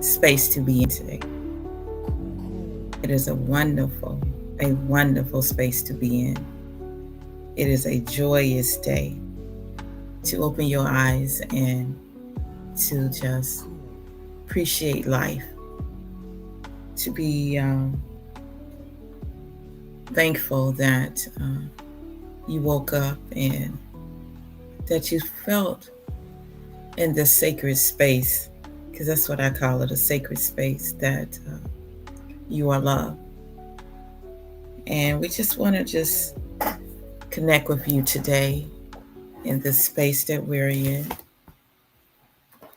Space to be in today. It is a wonderful space to be in. It is a joyous day to open your eyes and to just appreciate life, to be thankful that you woke up and that you felt in this sacred space, because that's what I call it, a sacred space, that you are loved. And we just want to just connect with you today in this space that we're in.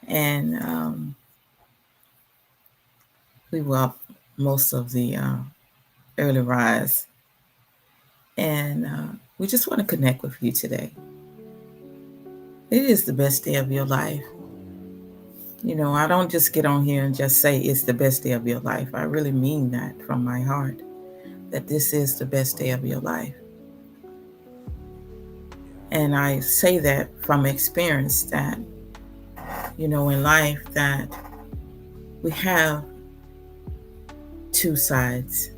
And we were up most of the early rise. And we just want to connect with you today. It is the best day of your life. You know, I don't just get on here and just say it's the best day of your life. I really mean that from my heart, that this is the best day of your life. And I say that from experience, that, you know, in life, that we have two sides.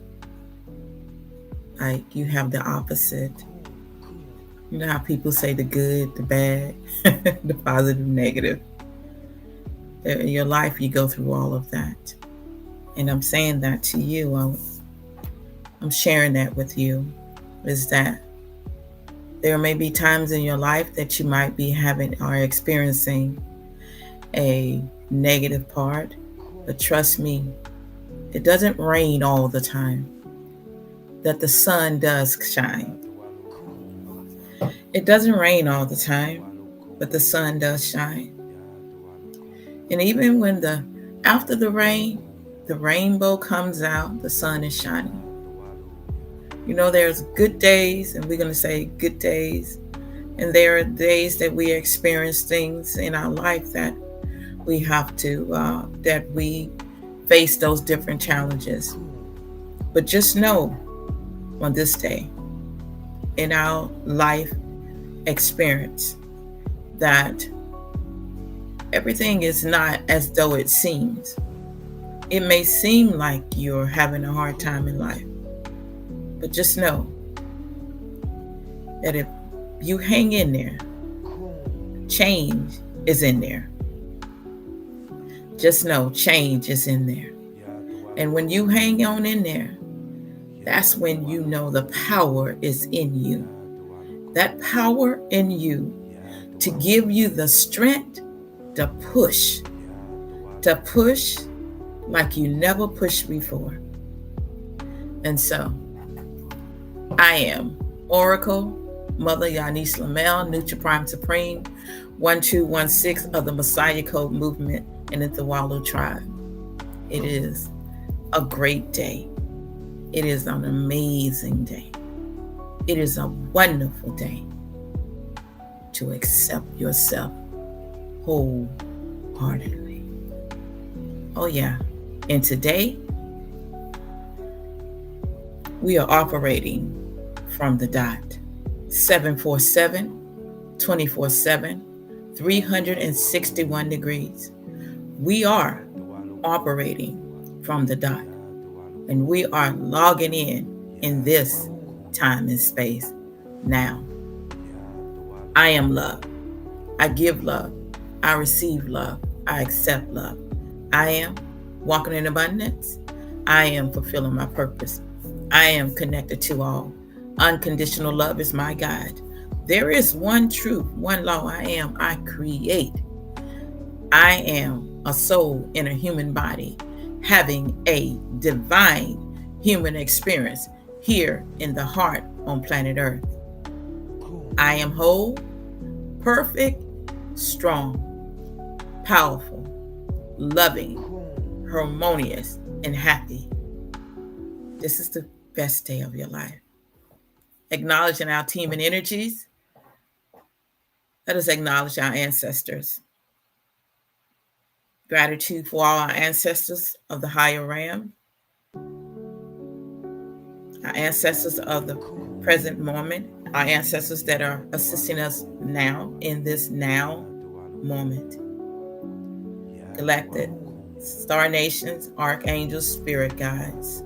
Like, you have the opposite. You know how people say the good, the bad, the positive, negative. In your life, you go through all of that. And I'm saying that to you. I'm sharing that with you, is that there may be times in your life that you might be having or experiencing a negative part, but trust me, it doesn't rain all the time, that the sun does shine. It doesn't rain all the time, but the sun does shine. And even when after the rain, the rainbow comes out, the sun is shining. There's good days, and we're going to say good days. And there are days that we experience things in our life that we have to, that we face those different challenges. But just know on this day, in our life experience, that everything is not as though it seems. It may seem like you're having a hard time in life, but just know that if you hang in there, change is in there. Just know change is in there. And when you hang on in there, that's when you know the power is in you. That power in you to give you the strength to push like you never pushed before. And so, I am Oracle, Mother Yanis Lamel, Nutra Prime Supreme, 1216 of the Messiah Code Movement and the Thawalu Tribe. It is a great day. It is an amazing day. It is a wonderful day to accept yourself wholeheartedly. Oh yeah. And today, we are operating from the dot. 747, 24/7, 361 degrees. We are operating from the dot. And we are logging in this time and space now. I am love. I give love. I receive love. I accept love. I am walking in abundance. I am fulfilling my purpose. I am connected to all. Unconditional love is my guide. There is one truth, one law. I create. I am a soul in a human body, having a divine human experience here in the heart on planet Earth. I am whole, perfect, strong, powerful, loving, harmonious, and happy. This is the best day of your life. Acknowledging our team and energies, let us acknowledge our ancestors. Gratitude for all our ancestors of the higher realm, our ancestors of the present moment, our ancestors that are assisting us now in this now moment. Galactic star nations, archangels, spirit guides,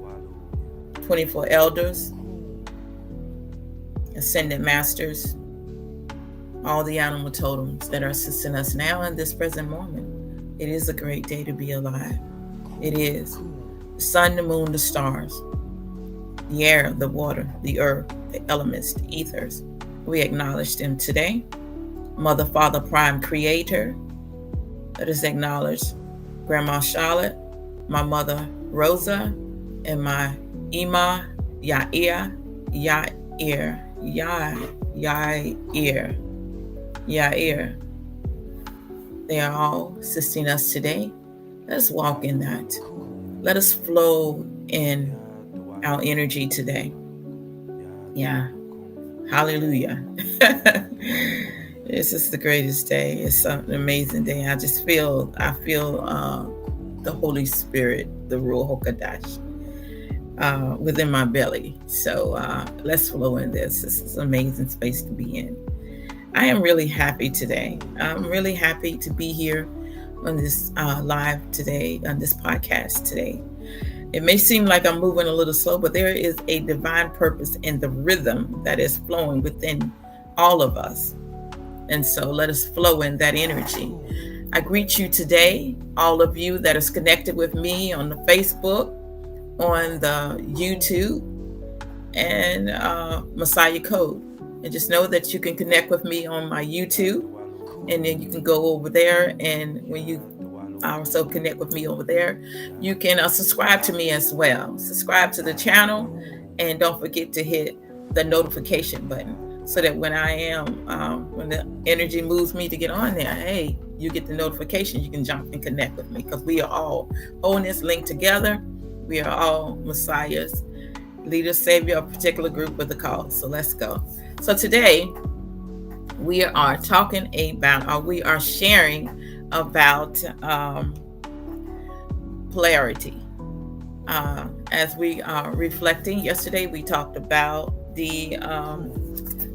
24 elders, ascended masters, all the animal totems that are assisting us now in this present moment. It is a great day to be alive. It is. The sun, the moon, the stars, the air, the water, the earth, the elements, the ethers. We acknowledge them today. Mother, Father, Prime Creator. Let us acknowledge Grandma Charlotte, my mother Rosa, and my Ima Yair. They are all assisting us today. Let us walk in that. Let us flow in our energy today. Yeah. Hallelujah. This is the greatest day. It's an amazing day. I feel the Holy Spirit, the Ruach HaKodesh, within my belly. So let's flow in this. This is an amazing space to be in. I am really happy today. I'm really happy to be here on this live today, on this podcast today. It may seem like I'm moving a little slow, but there is a divine purpose in the rhythm that is flowing within all of us. And so let us flow in that energy. I greet you today, all of you that is connected with me on the Facebook, on the YouTube, and Messiah Code. And just know that you can connect with me on my YouTube, and then you can go over there, and when you also connect with me over there, you can subscribe to me as well. Subscribe to the channel, and don't forget to hit the notification button so that when I am, when the energy moves me to get on there, hey, you get the notification, you can jump and connect with me, because we are all wholeness linked together. We are all Messiahs, leaders, savior of a particular group with a cause. So let's go. So today we are talking about, or we are sharing about polarity. As we are reflecting, yesterday we talked about the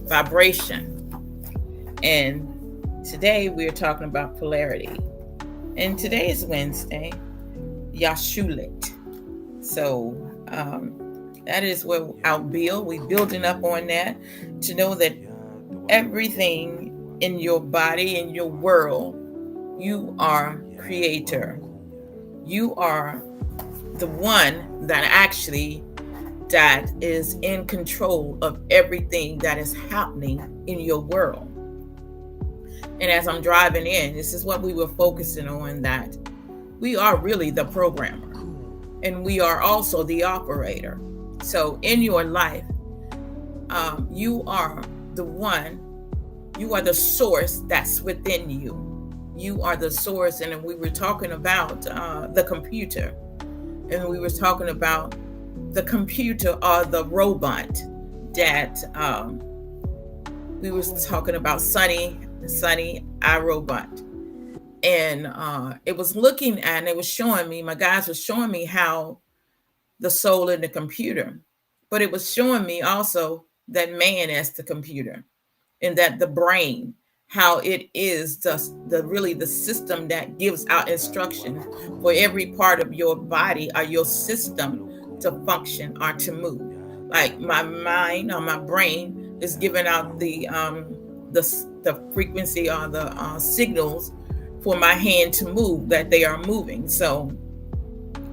vibration, and today we are talking about polarity. And today is Wednesday, Yashulet. So that is what our build. We're building up on that to know that everything in your body, in your world, you are creator. You are the one that is in control of everything that is happening in your world. And as I'm driving in, this is what we were focusing on, that we are really the programmer and we are also the operator. So in your life, you are the one, you are the source that's within you. You are the source. And we were talking about the computer, and we were talking about the computer or the robot that we were talking about, Sunny, iRobot. And it was looking at, and it was showing me, my guys were showing me how the soul in the computer, but it was showing me also that man as the computer, and that the brain, how it is the really the system that gives out instruction for every part of your body or your system to function or to move. Like my mind or my brain is giving out the frequency or the signals for my hand to move, that they are moving. So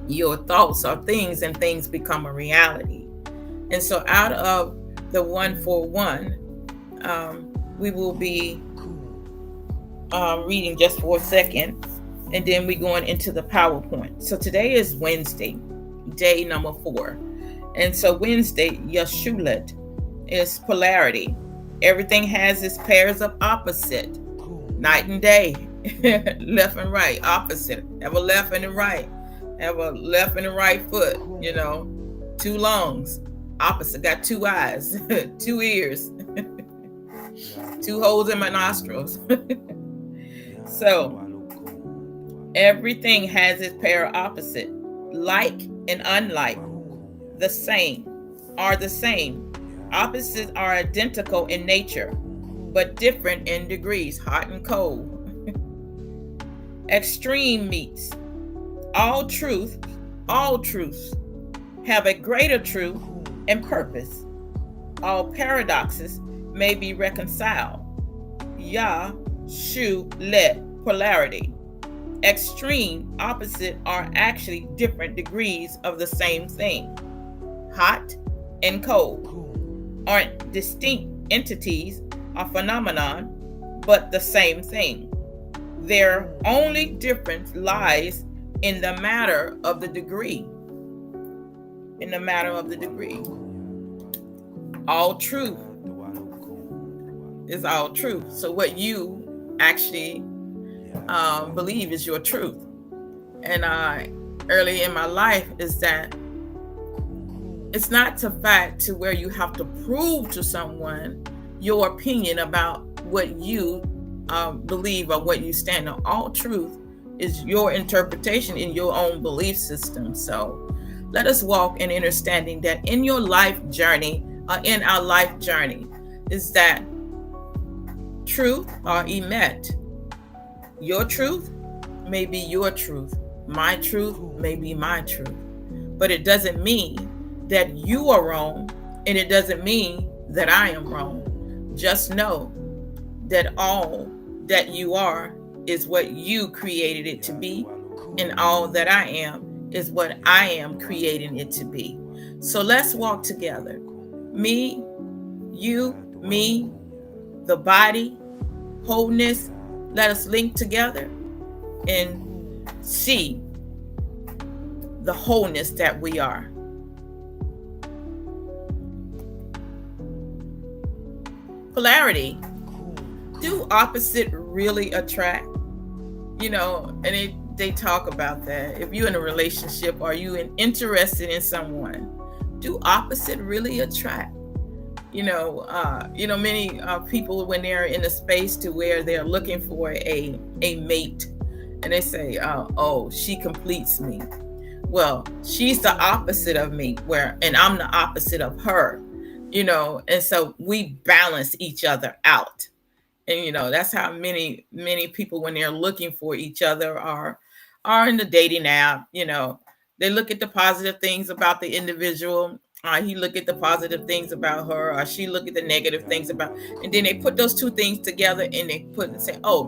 your thoughts are things, and things become a reality. And so out of the 141, we will be reading just for a second, and then we're going into the PowerPoint. So today is Wednesday, day number 4. And so Wednesday, Yashulet, is polarity. Everything has its pairs of opposite, night and day, left and right, opposite. Have a left and a right. Have a left and a right foot, 2 lungs, opposite. Got 2 eyes, 2 ears, 2 holes in my nostrils. So everything has its pair of opposite, like and unlike, the same, are the same. Opposites are identical in nature, but different in degrees, hot and cold. Extreme meets. All truths have a greater truth and purpose. All paradoxes may be reconciled. Yashulet, polarity. Extreme opposite are actually different degrees of the same thing. Hot and cold aren't distinct entities or phenomenon, but the same thing. Their only difference lies in the matter of the degree. In the matter of the degree. All truth is all truth. So what you actually believe is your truth. And early in my life is that it's not the fact to where you have to prove to someone your opinion about what you believe or what you stand on. All truth is your interpretation in your own belief system. So let us walk in understanding that in your life journey, in our life journey, is that truth or emet. Your truth may be your truth. My truth may be my truth. But it doesn't mean that you are wrong, and it doesn't mean that I am wrong. Just know that all that you are is what you created it to be, and all that I am is what I am creating it to be. So let's walk together. Me, you, me, the body, wholeness. Let us link together and see the wholeness that we are. Polarity. Do opposites really attract? And they talk about that. If you're in a relationship, are you interested in someone? Do opposite really attract? Many people, when they're in a space to where they're looking for a mate, and they say, "Oh, she completes me." Well, she's the opposite of me, and I'm the opposite of her, and so we balance each other out. And that's how many people, when they're looking for each other, are in the dating app. They look at the positive things about the individual. He look at the positive things about her, or she look at the negative things about, and then they put those two things together and they put and say, "Oh,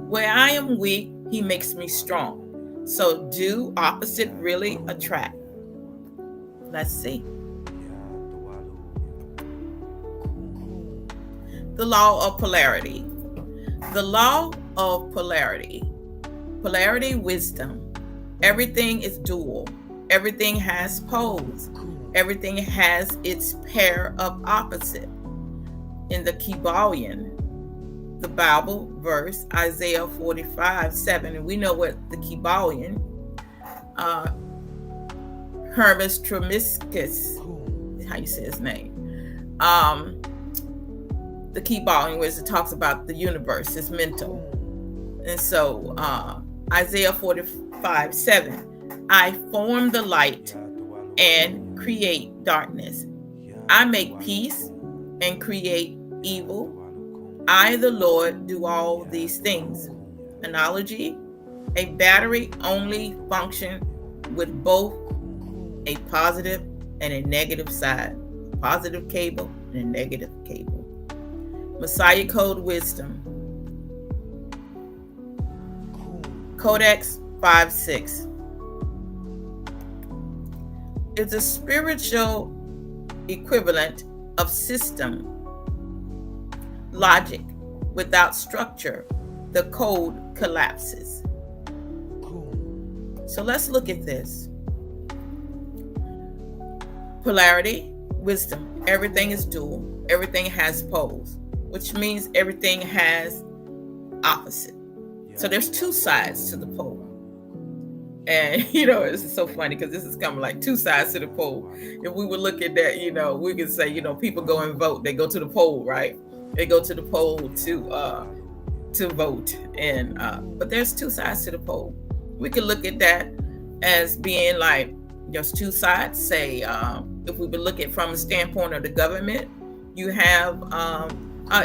where I am weak, he makes me strong." So do opposite really attract? Let's see. The law of polarity. The law of polarity. Polarity wisdom. Everything is dual. Everything has poles. Everything has its pair of opposite. In the Kybalion, the Bible verse, Isaiah 45:7, and we know what the Kybalion, Hermes Trismegistus, how you say his name, the Kybalion, where it talks about the universe is mental. And so Isaiah 45:7, I form the light and create darkness. I make peace and create evil. I, the Lord, do all these things. Analogy: a battery only functions with both a positive and a negative side, a positive cable and a negative cable. Messiah Code Wisdom, Codex 5:6. It's a spiritual equivalent of system logic. Without structure, the code collapses. So let's look at this. Polarity, wisdom. Everything is dual. Everything has poles, which means everything has opposite. So there's two sides to the pole. And, it's so funny because this is kind of like two sides to the pole. If we would look at that, we could say, people go and vote. They go to the poll, right? They go to the poll to vote. And but there's two sides to the pole. We could look at that as being like there's two sides. Say, if we would look at it from a standpoint of the government, you have,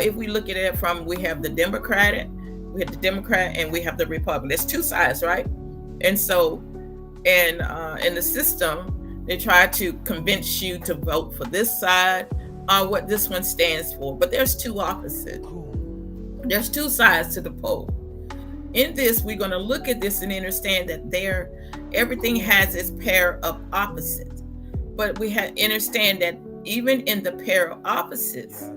if we look at it from, we have the Democrat and we have the Republican. There's two sides, right? And so in the system, they try to convince you to vote for this side or what this one stands for. But there's two opposites. There's two sides to the pole. In this, we're going to look at this and understand that everything has its pair of opposites. But we understand that even in the pair of opposites,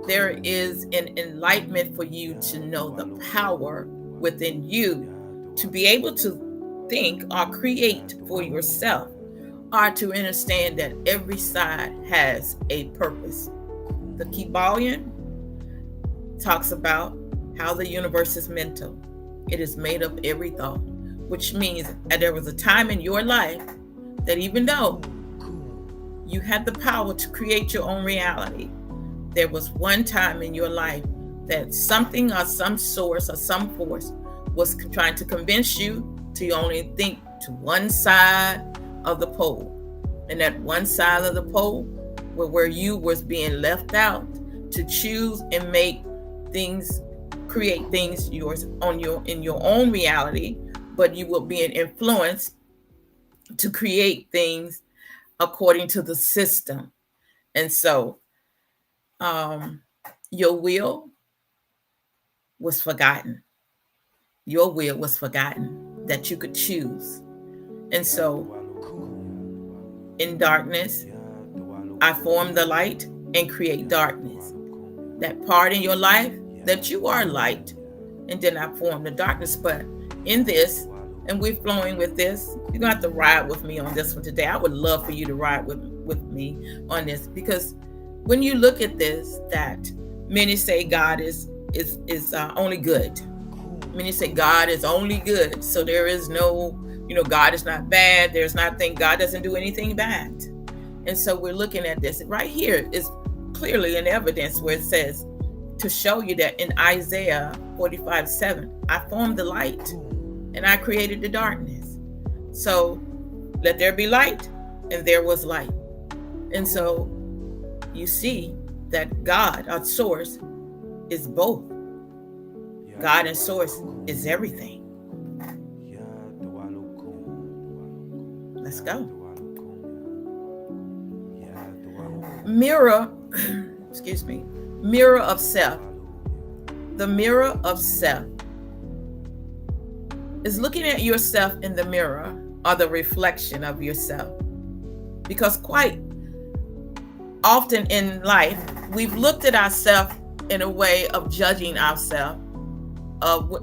there is an enlightenment for you to know the power within you to be able to think or create for yourself, or to understand that every side has a purpose. The Kybalion talks about how the universe is mental. It is made of every thought, which means that there was a time in your life that even though you had the power to create your own reality, there was one time in your life that something or some source or some force was trying to convince you to only think to one side of the pole. And that one side of the pole where you was being left out to choose and make things, create things yours in your own reality, but you were being influenced to create things according to the system. And so your will was forgotten. Your will was forgotten that you could choose. And so in darkness, I form the light and create darkness. That part in your life that you are light, and then I form the darkness. But in this, and we're flowing with this, you're gonna have to ride with me on this one today. I would love for you to ride with me on this, because when you look at this, that many say God is only good. When you say God is only good, so there is no, God is not bad. There's nothing, God doesn't do anything bad. And so we're looking at this right here is clearly an evidence where it says to show you that in Isaiah 45:7, I formed the light and I created the darkness. So let there be light, and there was light. And so you see that God, our source, is both. God and source is everything. Let's go. Mirror, excuse me, mirror of self. The mirror of self is looking at yourself in the mirror, or the reflection of yourself. Because quite often in life, we've looked at ourselves in a way of judging ourselves.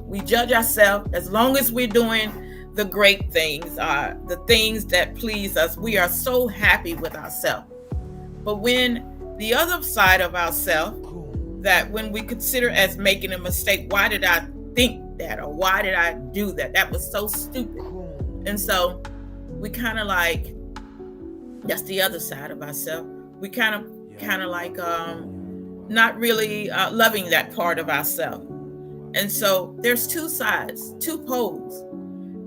We judge ourselves as long as we're doing the great things, the things that please us. We are so happy with ourselves. But when the other side of ourselves, that when we consider as making a mistake, why did I think that, or why did I do that? That was so stupid. And so we kind of like, that's the other side of ourselves. We kind of like not really loving that part of ourselves. And so there's two sides, two poles.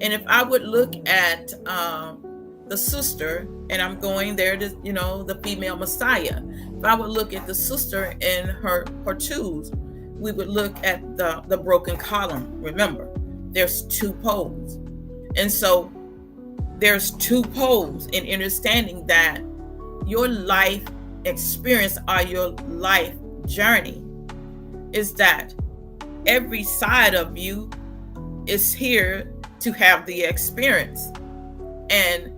And if I would look at the sister, and I'm going there to, the female Messiah. If I would look at the sister in her tools, we would look at the broken column. Remember, there's two poles. And so there's two poles in understanding that your life experience, or your life journey, is that every side of you is here to have the experience, and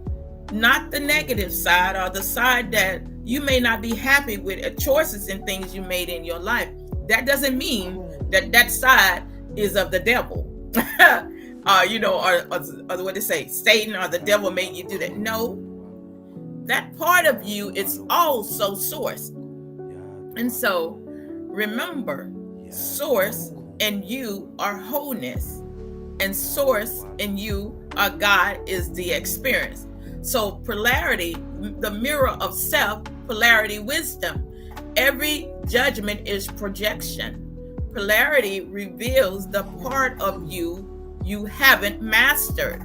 not the negative side, or the side that you may not be happy with choices and things you made in your life. That doesn't mean that side is of the devil. Or what they say, Satan or the devil made you do that. No, that part of you is also source. And so remember, source and you are wholeness, and source and you are God is the experience. So polarity, the mirror of self, polarity, wisdom. Every judgment is projection. Polarity reveals the part of you haven't mastered.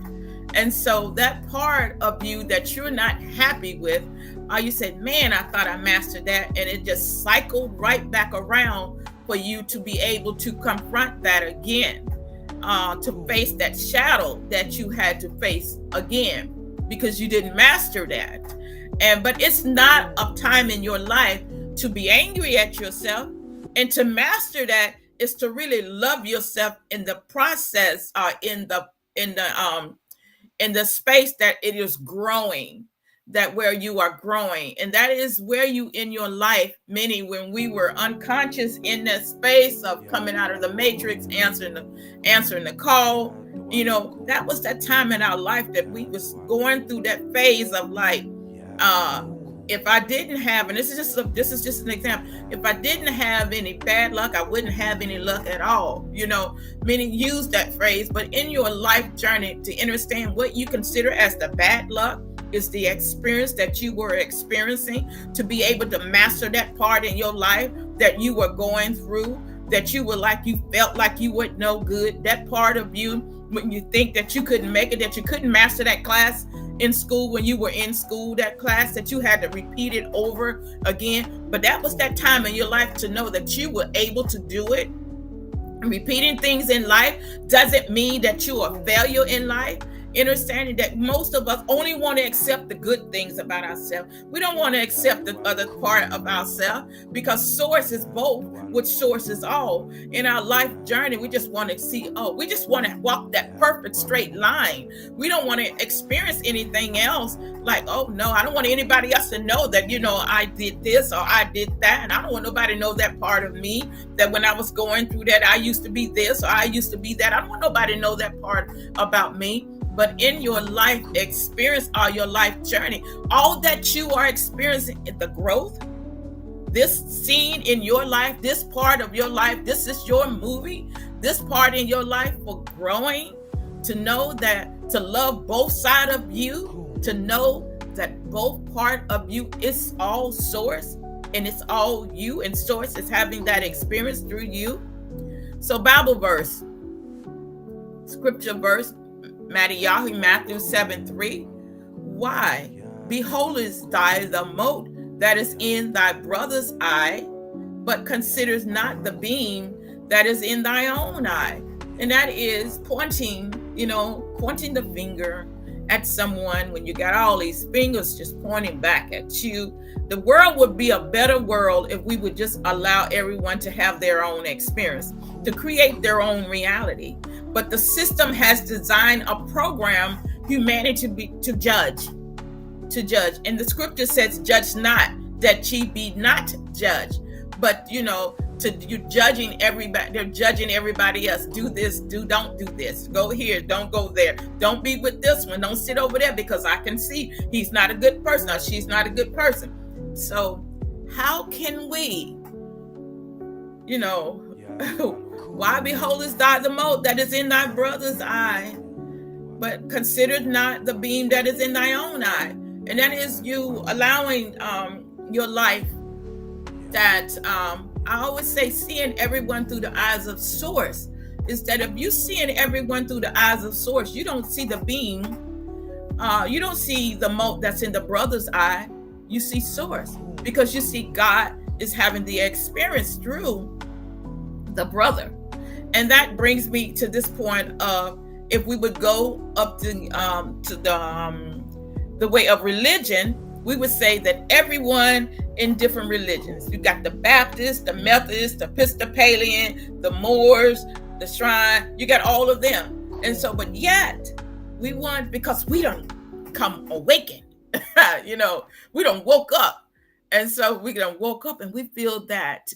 And so that part of you that you're not happy with, or you said, man, I thought I mastered that, and it just cycled right back around for you to be able to confront that again, to face that shadow that you had to face again, because you didn't master that. But it's not a time in your life to be angry at yourself, and to master that is to really love yourself in the process, in the space that it is growing, that where you are growing. And that is where you in your life, many, when we were unconscious in that space of coming out of the matrix, answering the call, that was that time in our life that we was going through that phase of like, if I didn't have, and this is just an example, if I didn't have any bad luck, I wouldn't have any luck at all. Many use that phrase, but in your life journey, to understand what you consider as the bad luck is the experience that you were experiencing, to be able to master that part in your life that you were going through, that you were like, you felt like you were no good, that part of you when you think that you couldn't make it, that you couldn't master that class in school, when you were in school, that class that you had to repeat it over again. But that was that time in your life to know that you were able to do it. Repeating things in life doesn't mean that you are a failure in life. Understanding that most of us only want to accept the good things about ourselves. We don't want to accept the other part of ourselves, because source is both, which source is all. In our life journey, we just want to see, we just want to walk that perfect straight line. We don't want to experience anything else. Like, oh no, I don't want anybody else to know that, I did this or I did that. And I don't want nobody to know that part of me, that when I was going through that, I used to be this or I used to be that. I don't want nobody to know that part about me. But in your life experience or your life journey, all that you are experiencing, the growth, this scene in your life, this part of your life, this is your movie, this part in your life for growing, to know that, to love both sides of you, to know that both part of you is all source and it's all you, and source is having that experience through you. So Bible verse, scripture verse, Matthew 7:3. Why beholdest thou the mote that is in thy brother's eye, but considers not the beam that is in thy own eye? And that is pointing the finger at someone when you got all these fingers just pointing back at you. The world would be a better world if we would just allow everyone to have their own experience, to create their own reality. But the system has designed a program humanity to judge. And the scripture says, judge not, that ye be not judged. But you're judging everybody. They're judging everybody else. Do this, don't do this. Go here, don't go there. Don't be with this one. Don't sit over there because I can see he's not a good person or she's not a good person. So how can we, why beholdest thou the mote that is in thy brother's eye, but consider not the beam that is in thy own eye? And that is you allowing your life that I always say, seeing everyone through the eyes of source. Instead of you seeing everyone through the eyes of source, you don't see the beam. You don't see the mote that's in the brother's eye. You see source, because you see God is having the experience through the brother. And that brings me to this point of, if we would go up to the way of religion, we would say that everyone in different religions, you got the Baptists, the Methodists, the Episcopalian, the Moors, the Shrine, you got all of them. And so, but yet we want, because we don't come awakened, we don't woke up. And so we don't woke up and we feel that,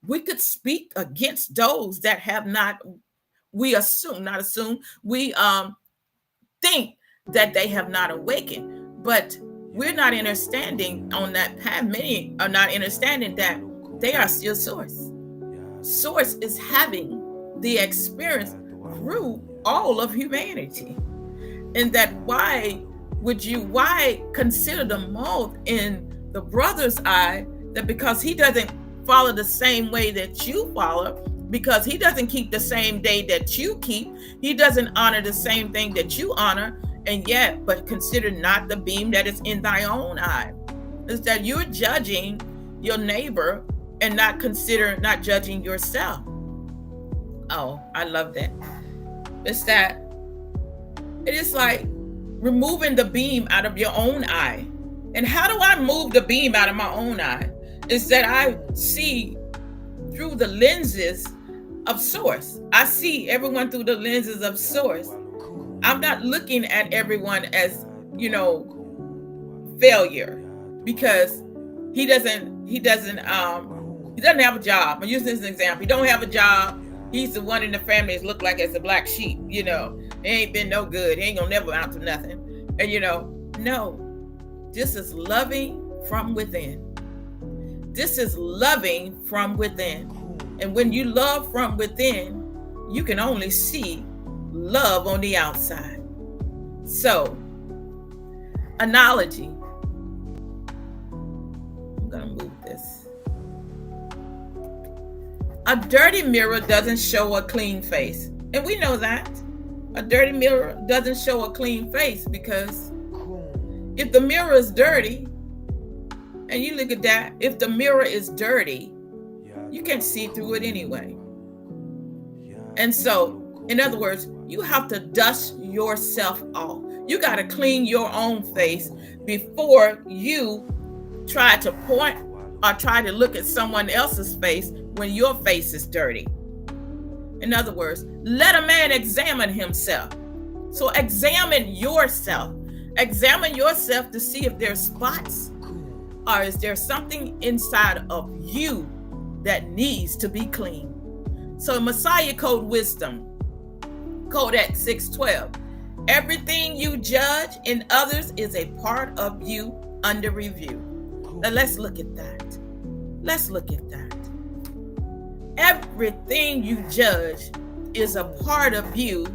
we could speak against those that have not, we think that they have not awakened, but we're not understanding on that path. Many are not understanding that they are still source. Source is having the experience through all of humanity. And that why consider the mote in the brother's eye, that because he doesn't follow the same way that you follow, because he doesn't keep the same day that you keep, he doesn't honor the same thing that you honor, and yet, but consider not the beam that is in thy own eye. Is that you're judging your neighbor and not judging yourself. Oh, I love that. It's that it is like removing the beam out of your own eye. And how do I move the beam out of my own eye? Is that I see through the lenses of source. I see everyone through the lenses of source. I'm not looking at everyone as, failure, because he doesn't have a job. I'm using this as an example. He don't have a job. He's the one in the family that look like it's a black sheep, He ain't been no good. He ain't gonna never amount to nothing. And no, this is loving from within. This is loving from within. And when you love from within, you can only see love on the outside. So, analogy. I'm gonna move this. A dirty mirror doesn't show a clean face. And we know that. A dirty mirror doesn't show a clean face, because if the mirror is dirty, and you look at that, if the mirror is dirty, you can't see through it anyway. And so, in other words, you have to dust yourself off. You got to clean your own face before you try to point or try to look at someone else's face when your face is dirty. In other words, let a man examine himself. So examine yourself. Examine yourself to see if there's spots, or is there something inside of you that needs to be clean. So Messiah Code Wisdom, Codex 612. Everything you judge in others is a part of you under review. Now let's look at that. Let's look at that. Everything you judge is a part of you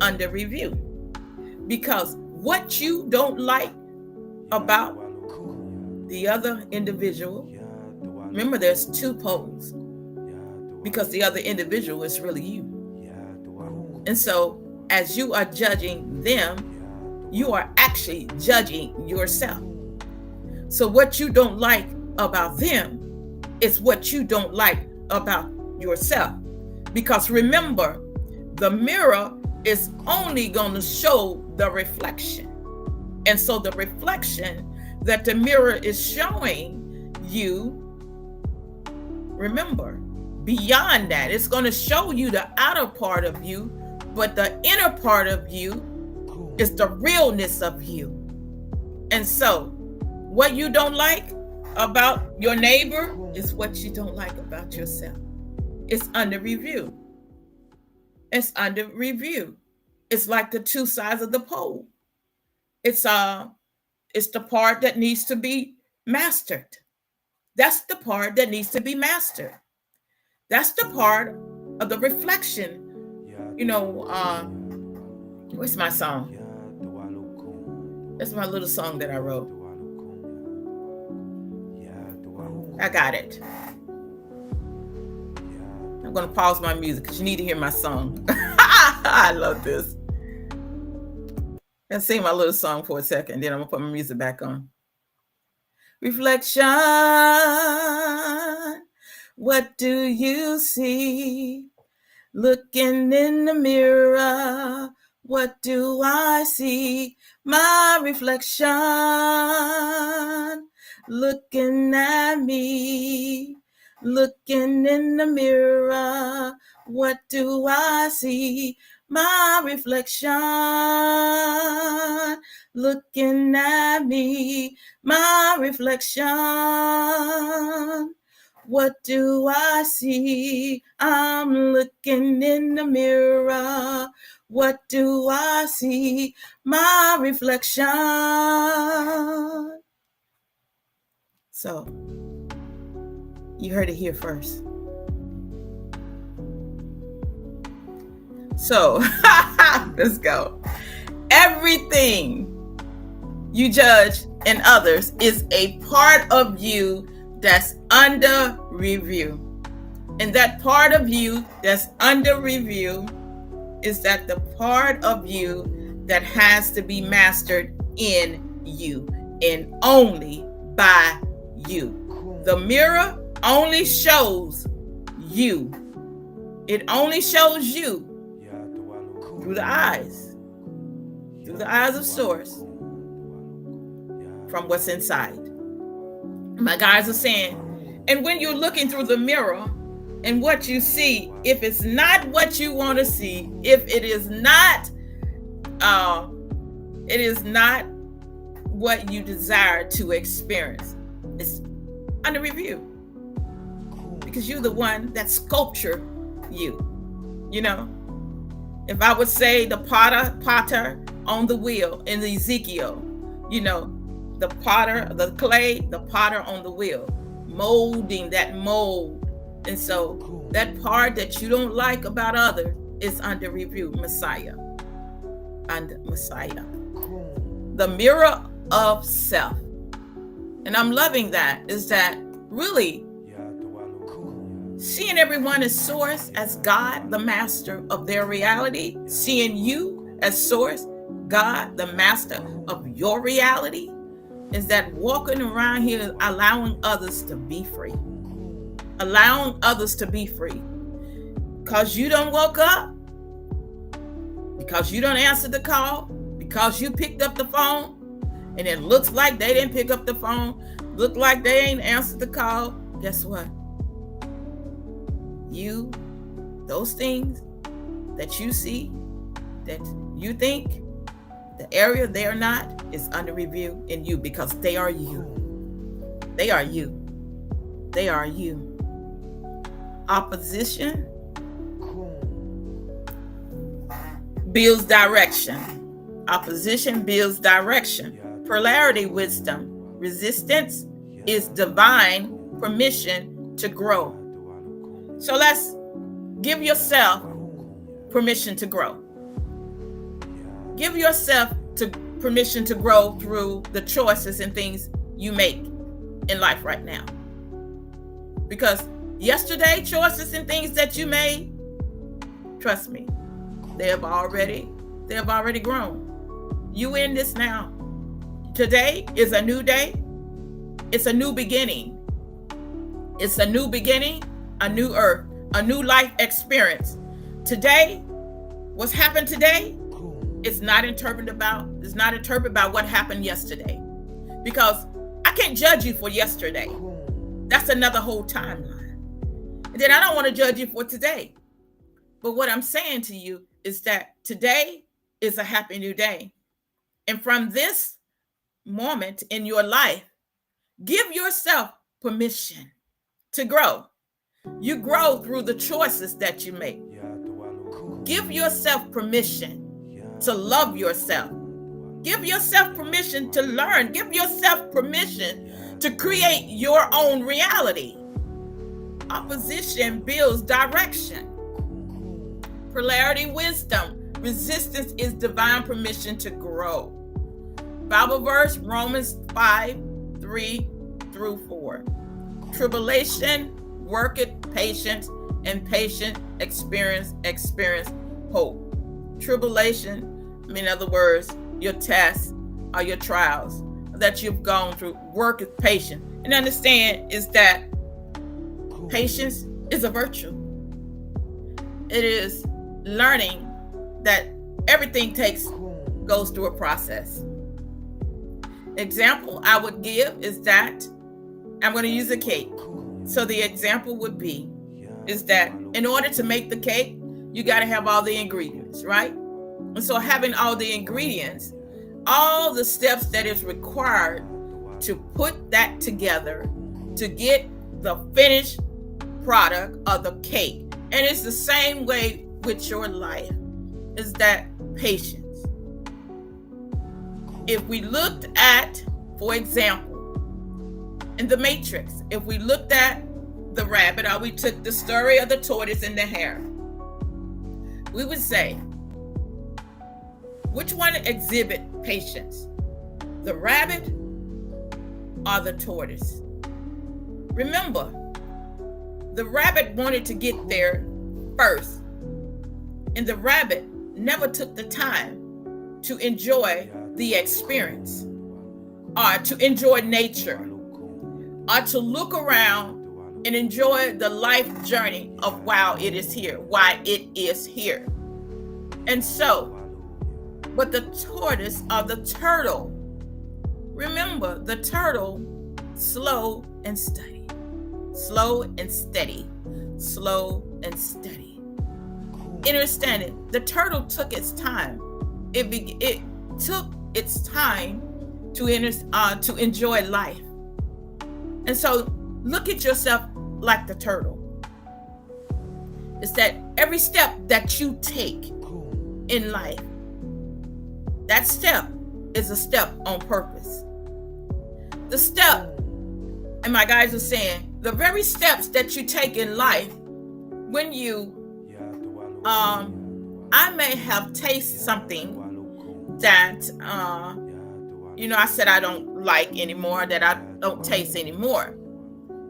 under review. Because what you don't like about the other individual, remember there's two poles, because the other individual is really you. And so as you are judging them, you are actually judging yourself. So what you don't like about them is what you don't like about yourself. Because remember, the mirror is only going to show the reflection. And so the reflection that the mirror is showing you, remember, beyond that, it's going to show you the outer part of you, but the inner part of you is the realness of you. And so what you don't like about your neighbor is what you don't like about yourself. It's under review. It's under review. It's like the two sides of the pole. It's the part that needs to be mastered. That's the part that needs to be mastered. That's the part of the reflection. Where's my song? That's my little song that I wrote. I got it. I'm going to pause my music because you need to hear my song. I love this. I'll sing my little song for a second, then I'm going to put my music back on. Reflection, what do you see? Looking in the mirror, what do I see? My reflection, looking at me. Looking in the mirror, what do I see? My reflection, looking at me. My reflection, what do I see? I'm looking in the mirror. What do I see? My reflection. So, you heard it here first. So, let's go. Everything you judge in others is a part of you that's under review. And that part of you that's under review is that the part of you that has to be mastered in you and only by you. The mirror only shows you. It only shows you through the eyes of source, from what's inside. My guys are saying, and when you're looking through the mirror and what you see, if it's not what you want to see, if it is not what you desire to experience, it's under review. Because you're the one that sculpture you. If I would say the potter on the wheel in Ezekiel, the potter, the clay, the potter on the wheel, molding that mold. And so that part that you don't like about others is under review, Messiah. The mirror of self. And I'm loving that, is that really seeing everyone as source, as God, the master of their reality, seeing you as source, God, the master of your reality, is that walking around here allowing others to be free. Allowing others to be free. Because you don't woke up, because you don't answer the call, because you picked up the phone, and it looks like they didn't pick up the phone, look like they ain't answered the call. Guess what? Those things that you see, that you think, the area they are not, is under review in you, because they are you. They are you. They are you. Opposition builds direction. Opposition builds direction. Polarity wisdom. Resistance is divine permission to grow. So let's give yourself permission to grow. Give yourself permission to grow through the choices and things you make in life right now. Because yesterday, choices and things that you made, trust me, they have already grown. You in this now. Today is a new day. It's a new beginning. It's a new beginning, a new earth, a new life experience. Today, what's happened today, it's not interpreted about what happened yesterday. Because I can't judge you for yesterday. That's another whole timeline. And then I don't want to judge you for today. But what I'm saying to you is that today is a happy new day. And from this moment in your life, give yourself permission to grow. You grow through the choices that you make. Give yourself permission to love yourself. Give yourself permission to learn. Give yourself permission to create your own reality. Opposition builds direction. Polarity, wisdom. Resistance is divine permission to grow. Bible verse, Romans 5:3-4. Tribulation worketh patience, and patience experience hope. Tribulation, in other words, your tests or your trials that you've gone through, worketh patience. And understand is that patience is a virtue. It is learning that everything goes through a process. Example I would give is that I'm going to use a cake. So the example would be is that in order to make the cake, you got to have all the ingredients, right? And so having all the ingredients, all the steps that is required to put that together to get the finished product of the cake. And it's the same way with your life, is that patience. If we looked at, for example, in the Matrix, if we looked at the rabbit, or we took the story of the tortoise and the hare, we would say, which one exhibit patience? The rabbit or the tortoise? Remember, the rabbit wanted to get there first, and the rabbit never took the time to enjoy the experience, or to enjoy nature, or to look around and enjoy the life journey of why it is here. And so, but the tortoise or the turtle, remember the turtle, slow and steady. Understanding, the turtle took its time. It took its time to enjoy life. And so look at yourself like the turtle. It's that every step that you take in life, that step is a step on purpose. The step, and my guys are saying, the very steps that you take in life, when you, I may have tasted something that, I said I don't like anymore, that I don't taste anymore.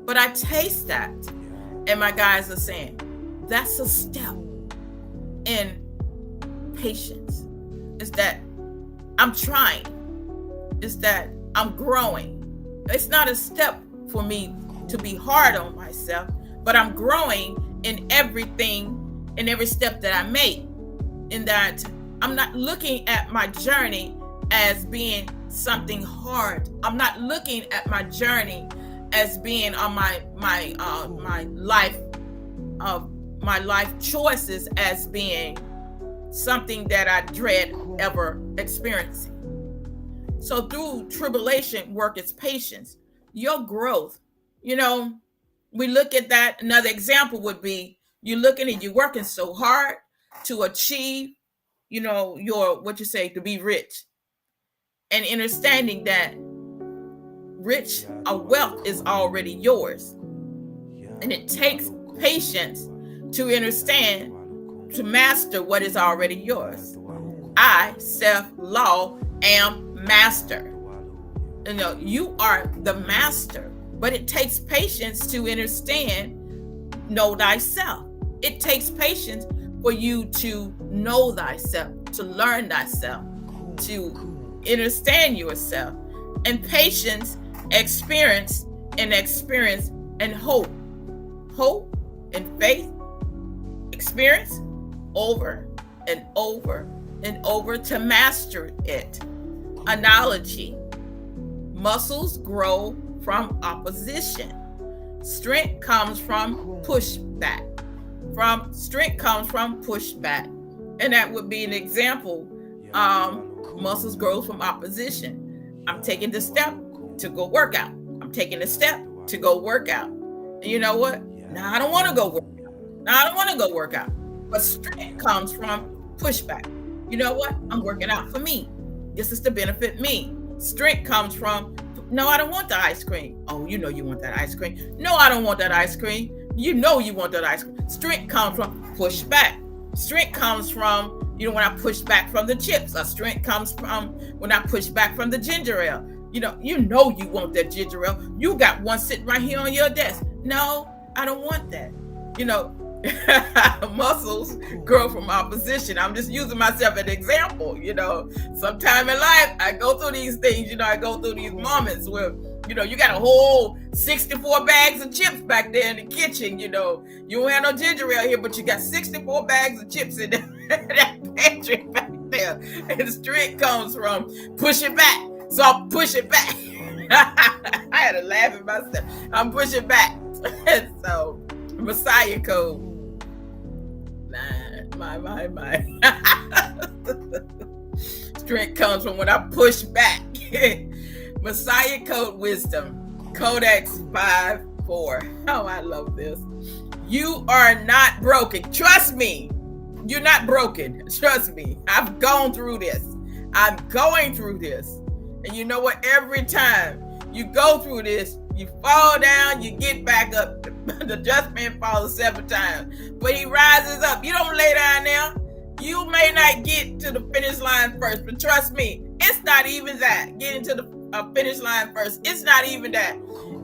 But I taste that, and my guys are saying, that's a step in patience. It's that I'm trying. It's that I'm growing. It's not a step for me to be hard on myself, but I'm growing in everything, in every step that I make. In that I'm not looking at my journey as being something hard. I'm not looking at my journey as being on my life choices as being something that I dread ever experiencing. So through tribulation worketh patience. Your growth, we look at that. Another example would be you're working so hard to achieve, to be rich, and understanding that rich or wealth is already yours. And it takes patience to understand, to master what is already yours. I, self-law, am master. You are the master, but it takes patience to understand, know thyself. It takes patience for you to know thyself, to learn thyself, to understand yourself. And patience, experience, and hope. Hope and faith, experience over and over and over to master it. Analogy: muscles grow from opposition. Strength comes from pushback. Strength comes from pushback. And that would be an example. Muscles grow from opposition. I'm taking the step to go work out. I'm taking the step to go work out. And you know what? Now I don't want to go work out. Now I don't want to go work out. But strength comes from pushback. You know what? I'm working out for me. This is to benefit me. Strength comes from, no, I don't want the ice cream. Oh, you know you want that ice cream. No, I don't want that ice cream. You know you want that ice cream. Strength comes from pushback. Strength comes from, when I push back from the chips. Or strength comes from when I push back from the ginger ale. You know you want that ginger ale. You got one sitting right here on your desk. No, I don't want that. Muscles grow from opposition. I'm just using myself as an example. Sometime in life I go through these things. I go through these moments where you got a whole 64 bags of chips back there in the kitchen. You don't have no ginger ale here, but you got 64 bags of chips in that pantry back there. And the strength comes from pushing back. So I'm pushing back. I had to laugh at myself. I'm pushing back. So Messiah code. My. Strength comes from when I push back. Messiah code wisdom. Codex 5-4. Oh, I love this. You are not broken. Trust me. You're not broken. Trust me. I've gone through this. I'm going through this. And you know what? Every time you go through this, you fall down, you get back up. The just man falls 7 times, but he rises up. You don't lay down now. You may not get to the finish line first, but trust me, it's not even that. Getting to the finish line first, it's not even that.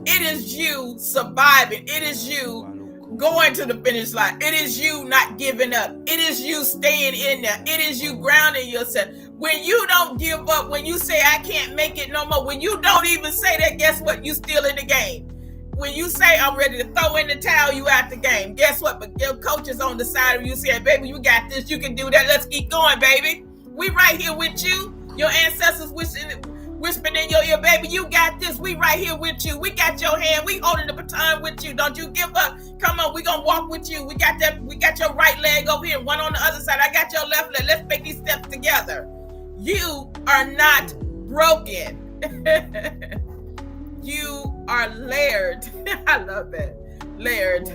It is you surviving. It is you going to the finish line. It is you not giving up. It is you staying in there. It is you grounding yourself. When you don't give up, when you say, I can't make it no more, when you don't even say that, guess what? You still in the game. When you say, I'm ready to throw in the towel, you out the game. Guess what? But your coach is on the side of you saying, baby, you got this. You can do that. Let's keep going, baby. We right here with you. Your ancestors whispering in your ear, baby, you got this. We right here with you. We got your hand. We holding the baton with you. Don't you give up. Come on, we gonna walk with you. We got your right leg over here, one on the other side. I got your left leg. Let's make these steps together. You are not broken. You are layered. I love that. Layered.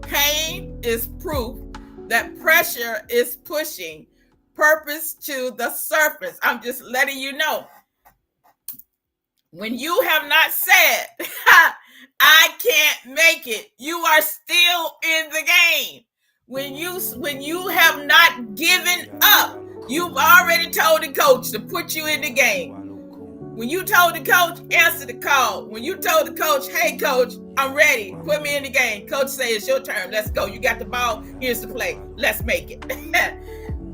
Pain is proof that pressure is pushing purpose to the surface. I'm just letting you know. When you have not said, I can't make it, you are still in the game. When you have not given up, you've already told the coach to put you in the game. When you told the coach, answer the call. When you told the coach, hey coach, I'm ready, put me in the game. Coach say it's your turn, let's go. You got the ball, here's the play, let's make it.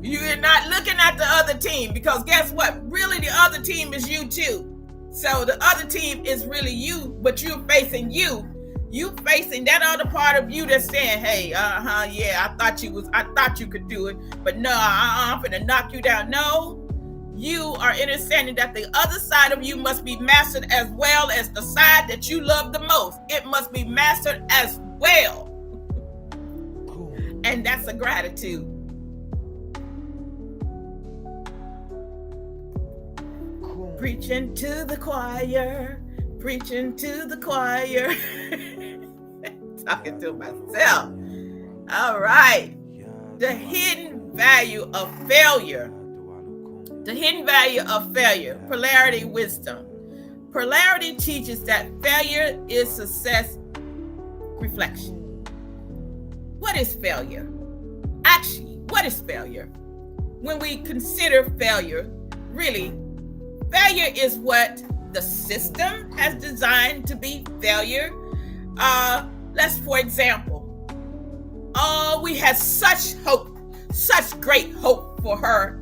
You're not looking at the other team, because guess what? Really the other team is you too. So the other team is really you, but you're facing you. You facing that other part of you that's saying, hey, yeah, I thought you could do it, but no, I'm gonna knock you down. No, you are understanding that the other side of you must be mastered as well as the side that you love the most. It must be mastered as well. And that's a gratitude. Preaching to the choir, preaching to the choir. Talking to myself. All right. The hidden value of failure. The hidden value of failure. Polarity wisdom. Polarity teaches that failure is success reflection. What is failure? Actually, what is failure? When we consider failure, really, failure is what the system has designed to be failure. Let's, for example, we had such hope, such great hope for her.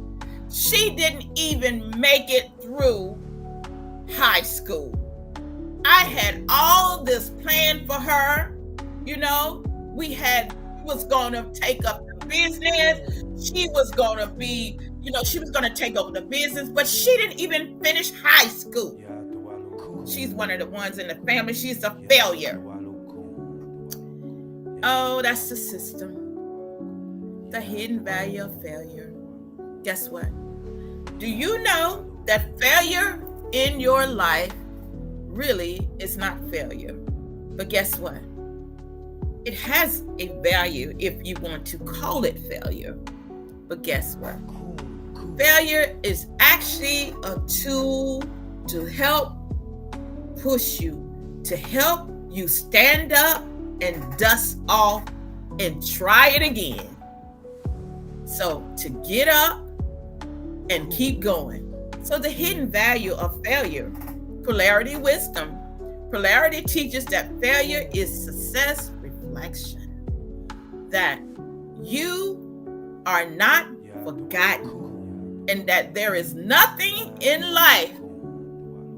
She didn't even make it through high school. I had all this planned for her. You know, she was going to take up the business. She was going to be, she was going to take over the business, but she didn't even finish high school. She's one of the ones in the family. She's a failure. Oh, that's the system. The hidden value of failure. Guess what? Do you know that failure in your life really is not failure? But guess what? It has a value if you want to call it failure. But guess what? Failure is actually a tool to help push you, to help you stand up and dust off and try it again. So to get up and keep going. So the hidden value of failure, polarity wisdom. Polarity teaches that failure is success reflection, that you are not forgotten, and that there is nothing in life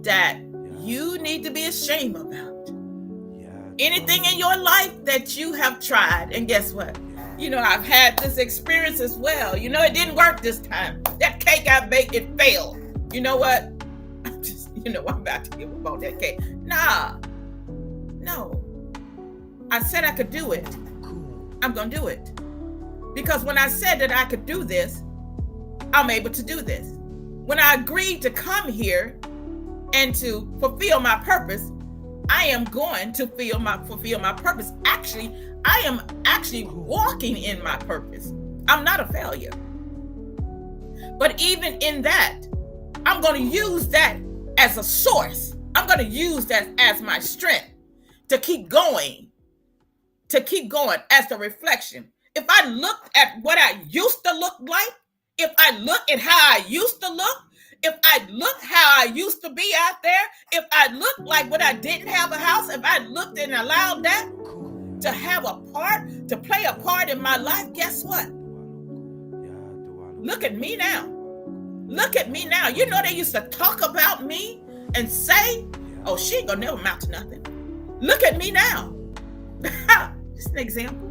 that you need to be ashamed about. Anything in your life that you have tried, and guess what? I've had this experience as well. It didn't work this time. That cake I baked, it failed. You know what? I'm about to give up on that cake. No. I said I could do it. I'm going to do it. Because when I said that I could do this, I'm able to do this. When I agreed to come here and to fulfill my purpose, I am going to fulfill my purpose. Actually, I am actually walking in my purpose. I'm not a failure. But even in that, I'm going to use that as a source. I'm going to use that as my strength to keep going as the reflection. If I look at what I used to look like, if I look at how I used to look, if I look how I used to be out there, if I look like when I didn't have a house, if I looked and allowed that to have a part, to play a part in my life, guess what? Look at me now. Look at me now. They used to talk about me and say, oh, she ain't gonna never amount to nothing. Look at me now. Just an example.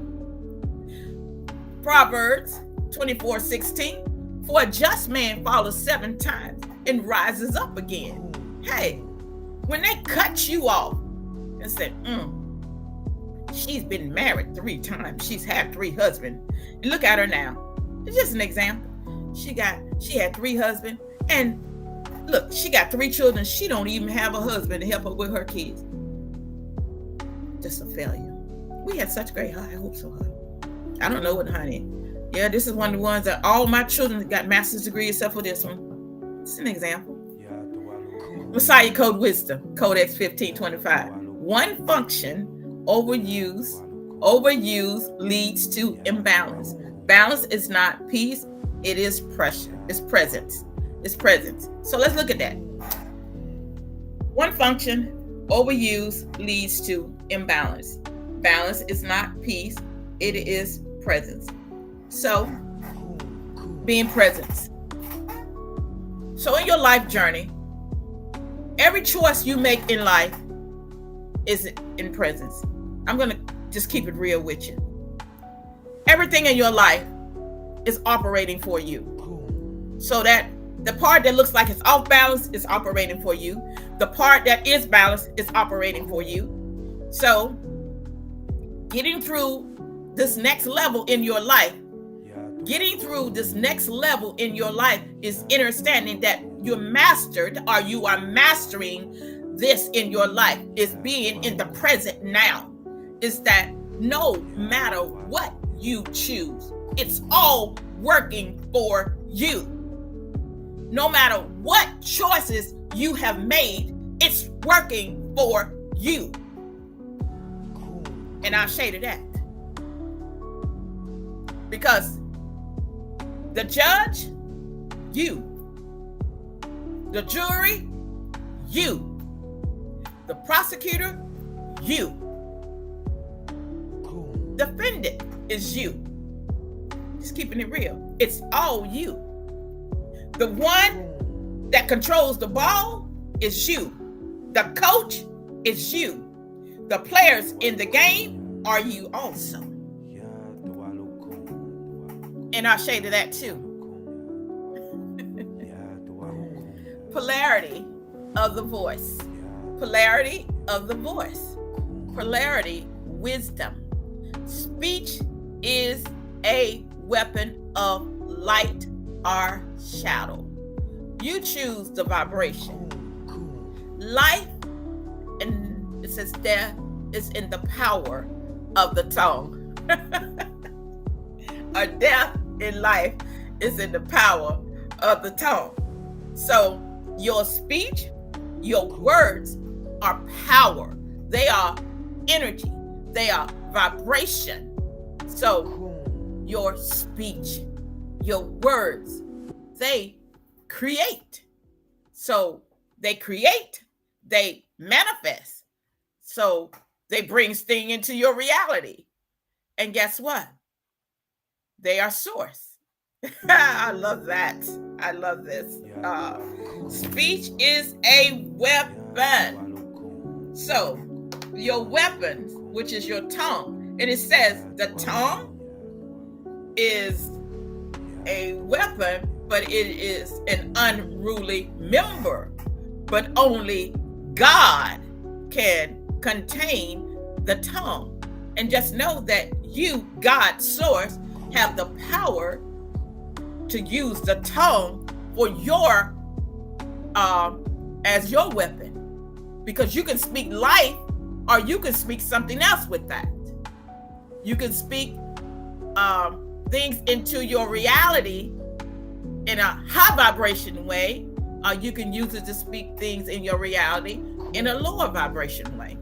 Proverbs 24:16. For a just man falls 7 times and rises up again. Hey, when they cut you off and said, she's been married 3 times. She's had 3 husbands. And look at her now. It's just an example. She had 3 husbands. And look, she got 3 children. She don't even have a husband to help her with her kids. Just a failure. We had such great high hopes for her. I don't know what, honey. Yeah, this is one of the ones that all my children got master's degree except for this one. It's an example. Messiah Code Wisdom, Codex 1525. One function overuse leads to imbalance. Balance is not peace, it is pressure. It's presence. So let's look at that. One function overuse leads to imbalance. Balance is not peace, it is presence. So, being present. So in your life journey, every choice you make in life is in presence. I'm going to just keep it real with you. Everything in your life is operating for you. So that the part that looks like it's off balance is operating for you. The part that is balanced is operating for you. So, getting through this next level in your life, is understanding that you are mastering this in your life, is being in the present now. Is that no matter what you choose, it's all working for you. No matter what choices you have made, it's working for you. And I'll say to that. Because the judge, you. The jury, you. The prosecutor, you. Defendant is you. Just keeping it real. It's all you. The one that controls the ball is you. The coach is you. The players in the game are you also. And I'll shade to that too. Polarity of the voice. Polarity of the voice. Polarity, wisdom. Speech is a weapon of light or shadow. You choose the vibration. Life, and it says death, is in the power of the tongue. Or death in life is in the power of the tongue. So your speech, your words are power. They are energy. They are vibration. So your speech, your words, they create. So they create, they manifest. So they bring things into your reality. And guess what? They are source. I love that. I love this. Speech is a weapon. So your weapon, which is your tongue, and it says the tongue is a weapon, but it is an unruly member. But only God can contain the tongue. And just know that you, God, source, have the power to use the tongue for your as your weapon, because you can speak life or you can speak something else with that. You can speak things into your reality in a high vibration way, or you can use it to speak things in your reality in a lower vibration way.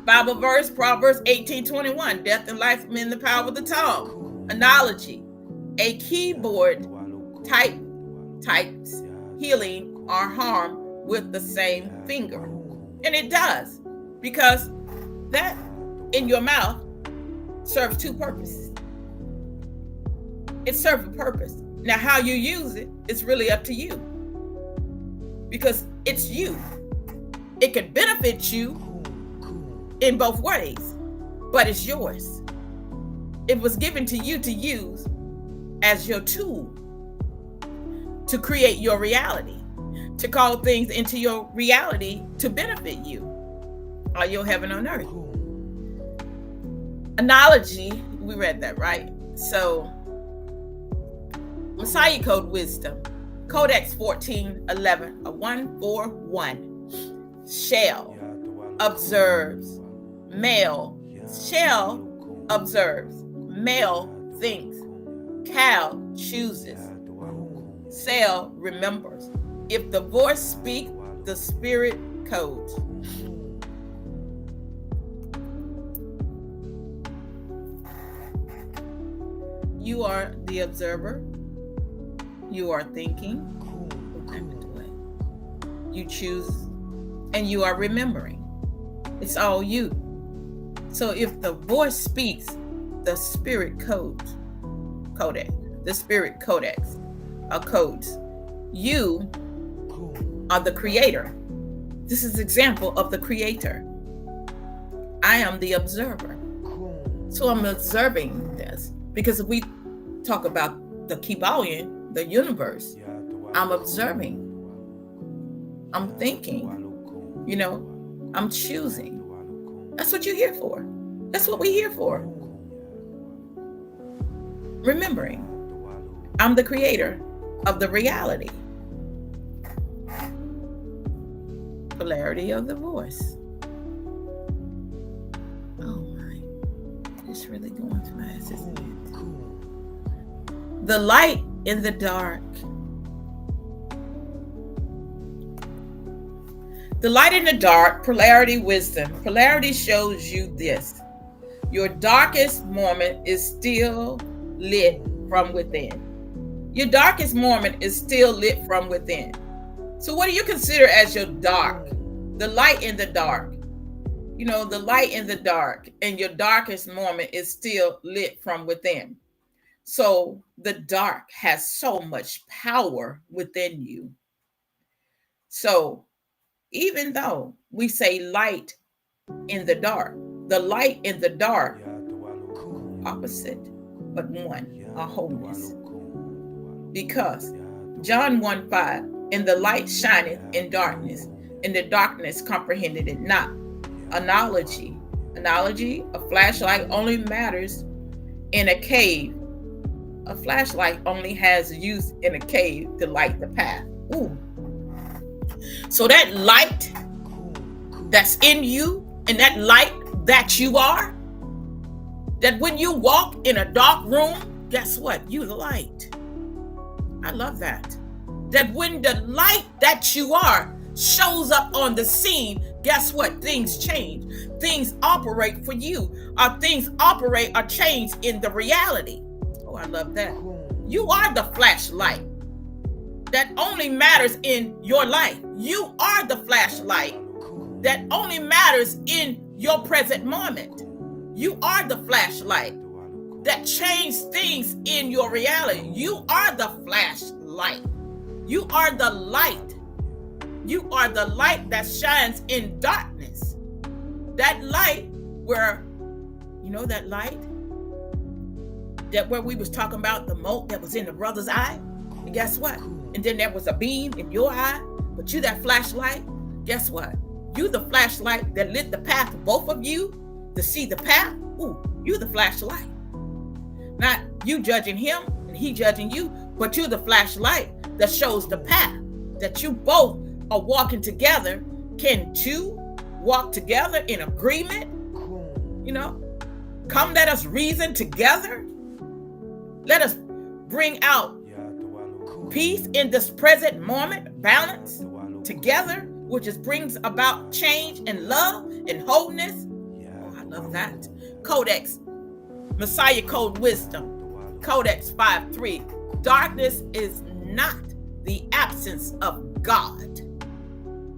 Bible verse, Proverbs 18:21, death and life are in the power of the tongue. Analogy, a keyboard types healing or harm with the same finger. And it does, because that in your mouth serves two purposes. It serves a purpose. Now, how you use it is really up to you, because it's you. It can benefit you in both ways, but it's yours. It was given to you to use as your tool to create your reality, to call things into your reality to benefit you or your heaven on earth. Analogy, we read that, right? So Messiah Code Wisdom, Codex 1411, 141, shall observes, male, shall observes, male thinks, cow chooses, cell remembers. If the voice speak, the spirit codes. You are the observer. You are thinking. You choose, and you are remembering. It's all you. So if the voice speaks, the spirit codes, the spirit codex or codes. You are the creator. This is example of the creator. I am the observer. So I'm observing this, because if we talk about the Kybalion, the universe, I'm observing. I'm thinking, I'm choosing. That's what you're here for. That's what we're here for. Remembering, I'm the creator of the reality. Polarity of the voice. Oh my, it's really going fast, isn't it? The light in the dark. The light in the dark, polarity wisdom. Polarity shows you this. Your darkest moment is still lit from within. Your darkest moment is still lit from within. So what do you consider as your dark? The light in the dark. You know, the light in the dark, and your darkest moment is still lit from within. So the dark has so much power within you. So even though we say light in the dark, the light in the dark, opposite, but one, are wholeness. Because John 1:5, and the light shineth in darkness, and the darkness comprehended it not. Analogy, a flashlight only matters in a cave. A flashlight only has use in a cave to light the path. Ooh. So that light that's in you, and that light that you are, that when you walk in a dark room, guess what? You the light. I love that. That when the light that you are shows up on the scene, guess what? Things change. Things operate for you. Or things operate or change in the reality. Oh, I love that. You are the flashlight that only matters in your life. You are the flashlight that only matters in your present moment. You are the flashlight that changes things in your reality. You are the flashlight. You are the light. You are the light that shines in darkness. That light where, you know, that light that where we was talking about the mote that was in the brother's eye. And guess what? And then there was a beam in your eye, but you that flashlight, guess what? You the flashlight that lit the path for both of you to see the path. Ooh, you the flashlight. Not you judging him and he judging you, but you the flashlight that shows the path that you both are walking together. Can two walk together in agreement? You know, come let us reason together. Let us bring out peace in this present moment, balance together, which is brings about change and love and wholeness. Oh, I love that. Codex, Messiah Code Wisdom, Codex 5:3. Darkness is not the absence of God.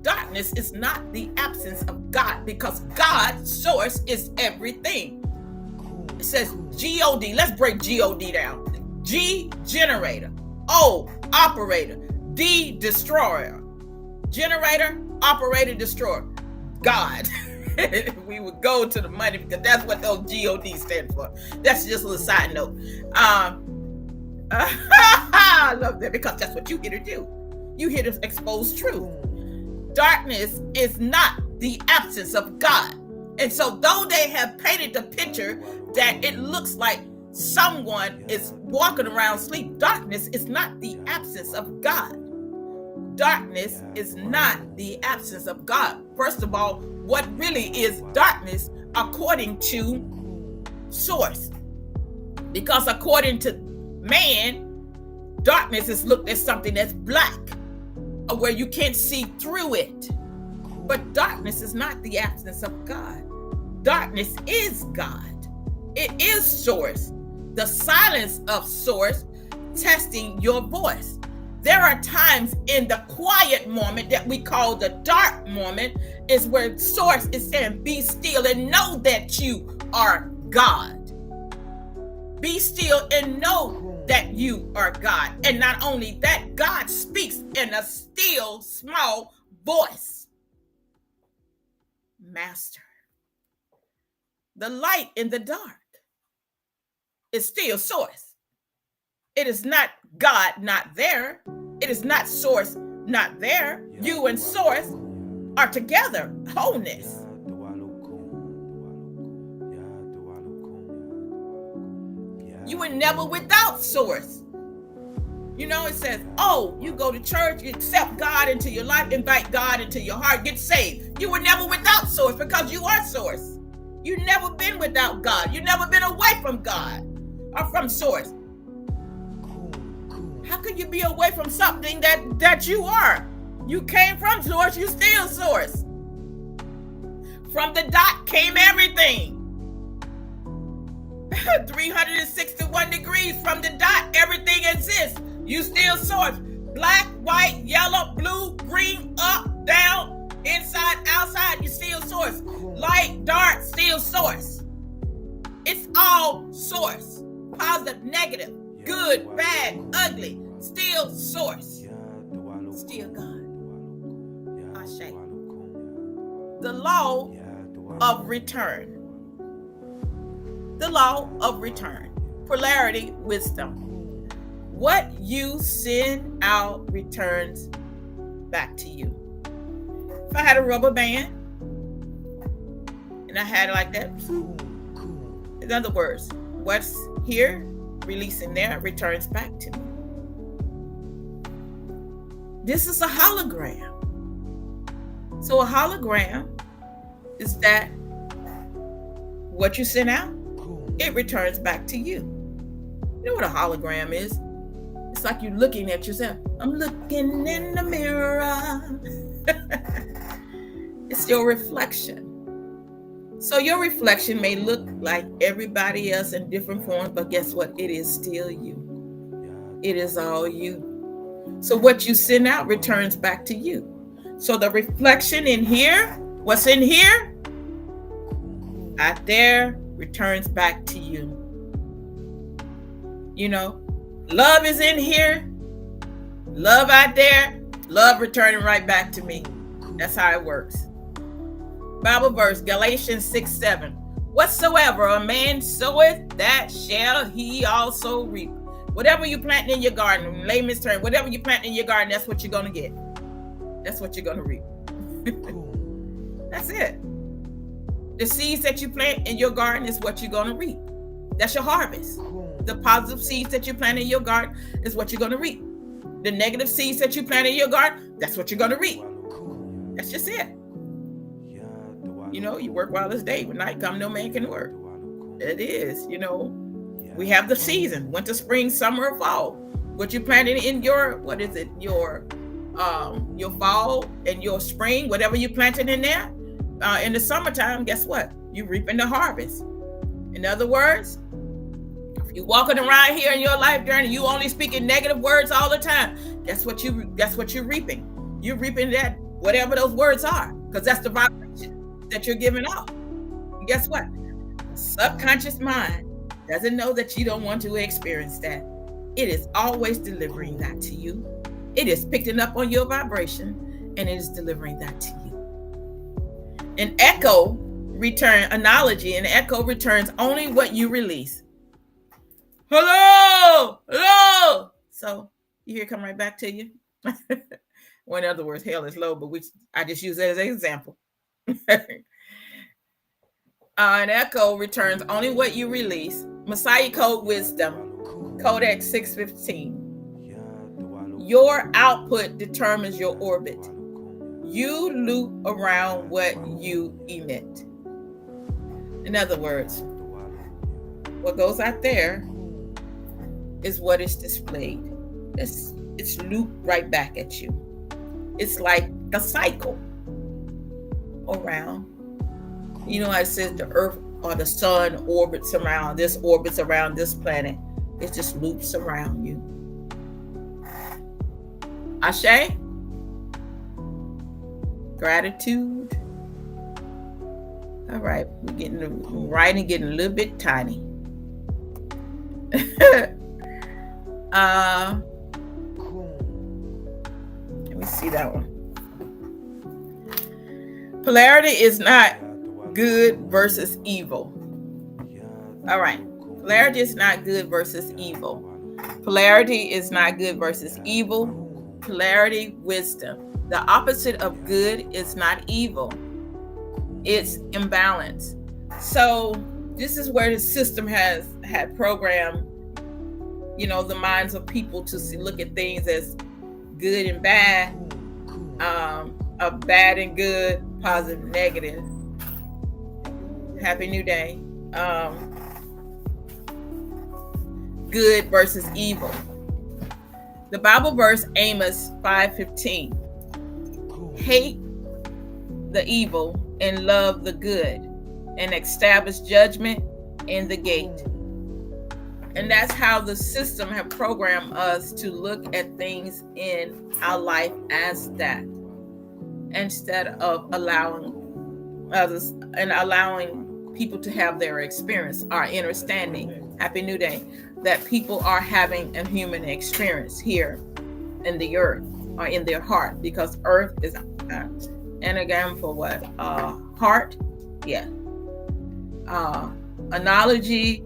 Darkness is not the absence of God, because God's source is everything. It says G-O-D. Let's break G-O-D down. G, generator. O, operator. D, destroyer. Generator, operator, destroyer. God. We would go to the money because that's what those G-O-D stand for. That's just a little side note. I love that because that's what you here to do. You here to expose truth. Darkness is not the absence of God. And so though they have painted the picture that it looks like someone is walking around asleep, darkness is not the absence of God. Darkness is not the absence of God. First of all, what really is darkness according to source? Because according to man, darkness is looked at something that's black, or where you can't see through it. But darkness is not the absence of God. Darkness is God. It is source. The silence of source testing your voice. There are times in the quiet moment that we call the dark moment is where source is saying, be still and know that you are God. Be still and know that you are God. And not only that, God speaks in a still small voice. Master. The light in the dark is still source. It is not God not there. It is not source not there. You and source are together. Wholeness. You were never without source. You know, it says, oh, you go to church, you accept God into your life, invite God into your heart, get saved. You were never without source because you are source. You've never been without God. You've never been away from God or from source. How can you be away from something that you are? You came from source, you still source. From the dot came everything. 361 degrees from the dot, everything exists. You still source. Black, white, yellow, blue, green, up, down, inside, outside, you still source. Light, dark, still source. It's all source. Positive, negative, good, bad, ugly, still source. Still God. Ashe. The law of return. The law of return. Polarity, wisdom. What you send out returns back to you. If I had a rubber band and I had it like that, in other words, what's here, releasing there, returns back to me. This is a hologram. So a hologram is that what you send out, it returns back to you. You know what a hologram is? It's like you're looking at yourself. I'm looking in the mirror. It's your reflection. So your reflection may look like everybody else in different forms, but guess what? It is still you. It is all you. So what you send out returns back to you. So the reflection in here, what's in here, out there, returns back to you. You know, love is in here, love out there, love returning right back to me. That's how it works. Bible verse, Galatians 6:7. Whatsoever a man soweth, that shall he also reap. Whatever you plant in your garden, in layman's term, whatever you plant in your garden, that's what you're going to get. That's what you're going to reap. That's it. The seeds that you plant in your garden is what you're going to reap. That's your harvest. The positive seeds that you plant in your garden is what you're going to reap. The negative seeds that you plant in your garden, that's what you're going to reap. That's just it. You know, you work while it's day. When night come, no man can work. It is, you know. We have the season, winter, spring, summer, fall. What you planted in your, what is it? Your fall and your spring, whatever you planted in there. In the summertime, guess what? You reaping the harvest. In other words, if you're walking around here in your life journey, you only speaking negative words all the time. That's what you're reaping. You're reaping that, whatever those words are, because that's the vibration that you're giving off. And guess what? The subconscious mind doesn't know that you don't want to experience that. It is always delivering that to you. It is picking up on your vibration and it is delivering that to you. An echo analogy, an echo returns only what you release. Hello, hello. So you hear it come right back to you. Well, in other words, hell is low, but I just use that as an example. An echo returns only what you release. Messiah Code Wisdom, Codex 615. Your output determines your orbit. You loop around what you emit. In other words, what goes out there is what is displayed. It's looped right back at you. It's like a cycle around. You know how it says the earth or the sun orbits around this planet. It just loops around you. Ashe? Gratitude. All right, we're getting the writing getting a little bit tiny. Let me see that one. Polarity is not good versus evil. All right. Polarity is not good versus evil. Polarity is not good versus evil. Polarity, wisdom. The opposite of good is not evil. It's imbalance. So this is where the system had programmed, the minds of people to look at things as good and bad, bad and good, positive, negative. Happy New Day. Good versus evil. The Bible verse Amos 5:15. hate the evil and love the good, and establish judgment in the gate. And that's how the system have programmed us to look at things in our life as that, instead of allowing others and allowing people to have their experience, our understanding. Happy New Day. That people are having a human experience here in the earth or in their heart, because earth is anagram for what? Heart. Yeah. Analogy,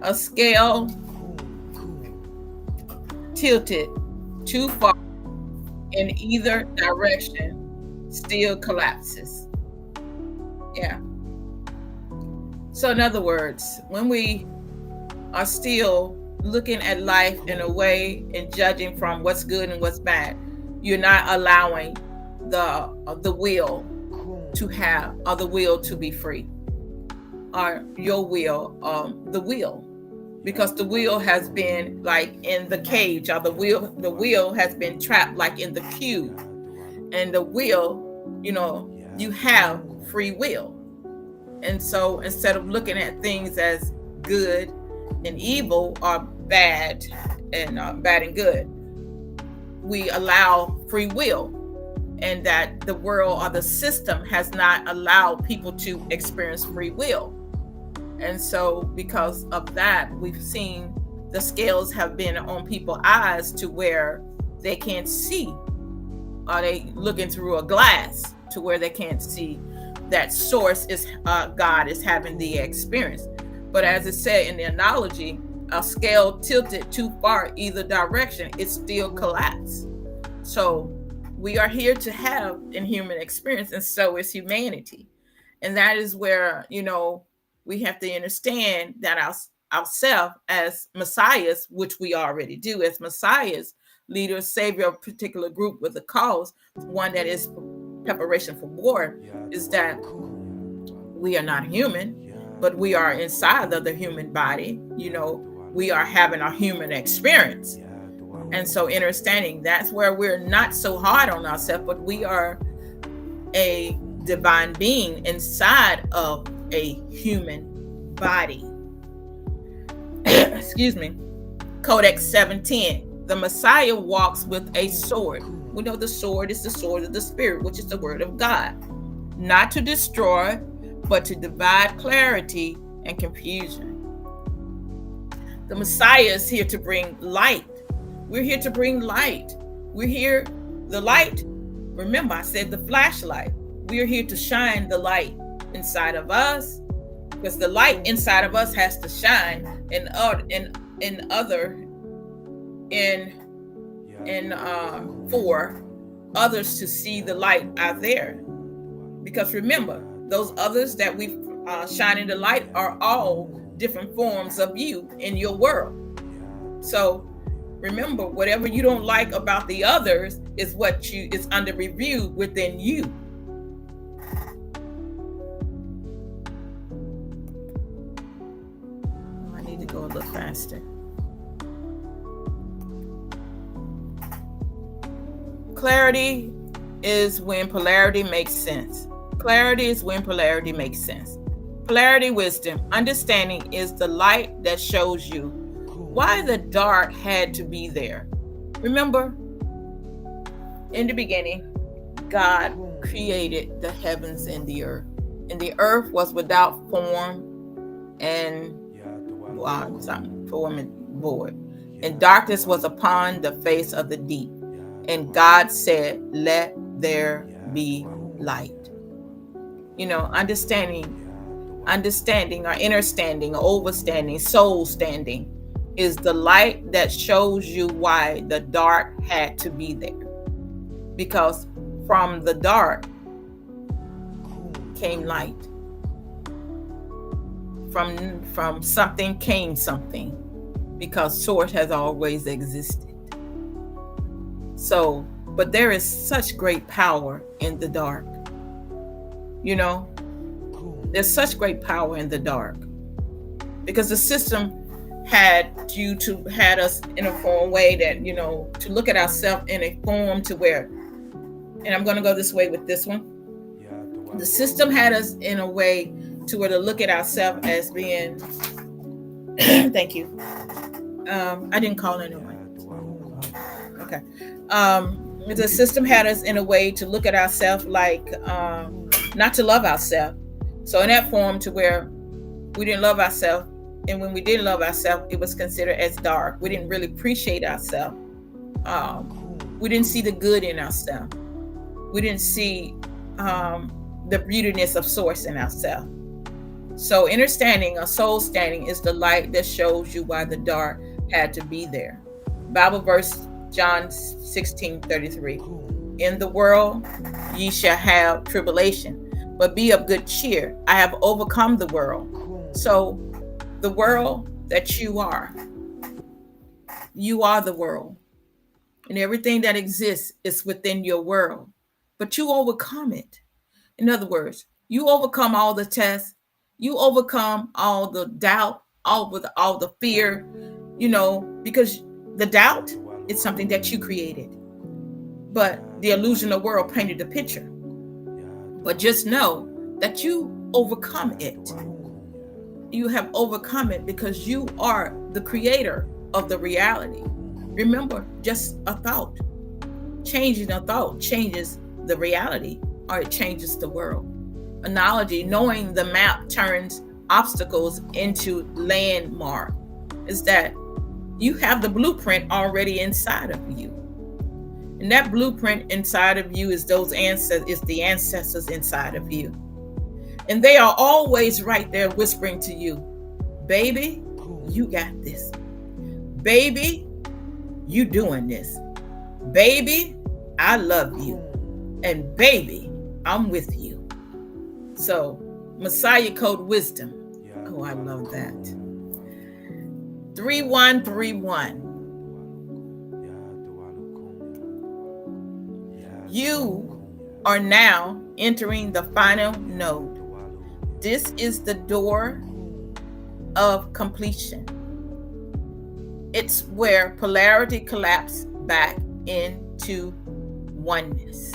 a scale tilted too far in either direction still collapses. Yeah. So in other words, when we are still looking at life in a way and judging from what's good and what's bad, you're not allowing the will to have, or the will to be free, or your will, the will, because the will has been like in the cage, or the will has been trapped like in the cube. And the will, you have free will. And so instead of looking at things as good and evil, or bad and good, we allow free will, and that the world or the system has not allowed people to experience free will. And so because of that, we've seen the scales have been on people's eyes to where they can't see, or they looking through a glass to where they can't see that source is God is having the experience. But as it said in the analogy, a scale tilted too far either direction, it still collapsed. So we are here to have in human experience, and so is humanity. And that is where, we have to understand that ourselves as messiahs, which we already do as messiahs, leaders, savior of a particular group with a cause, one that is preparation for war, is that we are not human, but we are inside of the human body. We are having a human experience. And so understanding that's where we're not so hard on ourselves, but we are a divine being inside of a human body. Excuse me. Codex 710. The Messiah walks with a sword. We know the sword is the sword of the Spirit, which is the word of God. Not to destroy, but to divide clarity and confusion. The Messiah is here to bring light. We're here to bring light. We're here, the light. Remember, I said the flashlight. We are here to shine the light inside of us, because the light inside of us has to shine for others to see the light out there. Because remember, those others that we shining the light are all different forms of you in your world. So remember, whatever you don't like about the others is what is under review within you. I need to go a little faster. Clarity is when polarity makes sense. Clarity is when polarity makes sense. Polarity wisdom, understanding is the light that shows you why the dark had to be there. Remember, in the beginning, God created the heavens and the earth. And the earth was without form and void. And darkness was upon the face of the deep. And God said, let there be light. Understanding or understanding or overstanding, soul standing is the light that shows you why the dark had to be there. Because from the dark came light. From something came something, because source has always existed. So, but there is such great power in the dark. There's such great power in the dark, because the system had us in a form way that, to look at ourselves in a form to where And I'm going to go this way with this one. The system had us in a way to where to look at ourselves as being, thank you. I didn't call anyone. Okay. The system had us in a way to look at ourselves like not to love ourselves. So in that form, to where we didn't love ourselves, and when we didn't love ourselves, it was considered as dark. We didn't really appreciate ourselves. We didn't see the good in ourselves. We didn't see the beautiness of source in ourselves. So inner standing or soul standing is the light that shows you why the dark had to be there. Bible verse John 16:33. In the world ye shall have tribulation, but be of good cheer. I have overcome the world. So the world that you are the world. And everything that exists is within your world. But you overcome it. In other words, you overcome all the tests, you overcome all the doubt, all the fear, because the doubt is something that you created. But the illusional world painted the picture. But just know that you overcome it. You have overcome it because you are the creator of the reality. Remember, just a thought. Changing a thought changes the reality, or it changes the world. Analogy, knowing the map turns obstacles into landmark, is that you have the blueprint already inside of you. And that blueprint inside of you is the ancestors inside of you. And they are always right there whispering to you, baby, you got this. Baby, you doing this. Baby, I love you. And baby, I'm with you. So, Messiah Code Wisdom. Oh, I love that. 3131. You are now entering the final node. This is the door of completion. It's where polarity collapses back into oneness.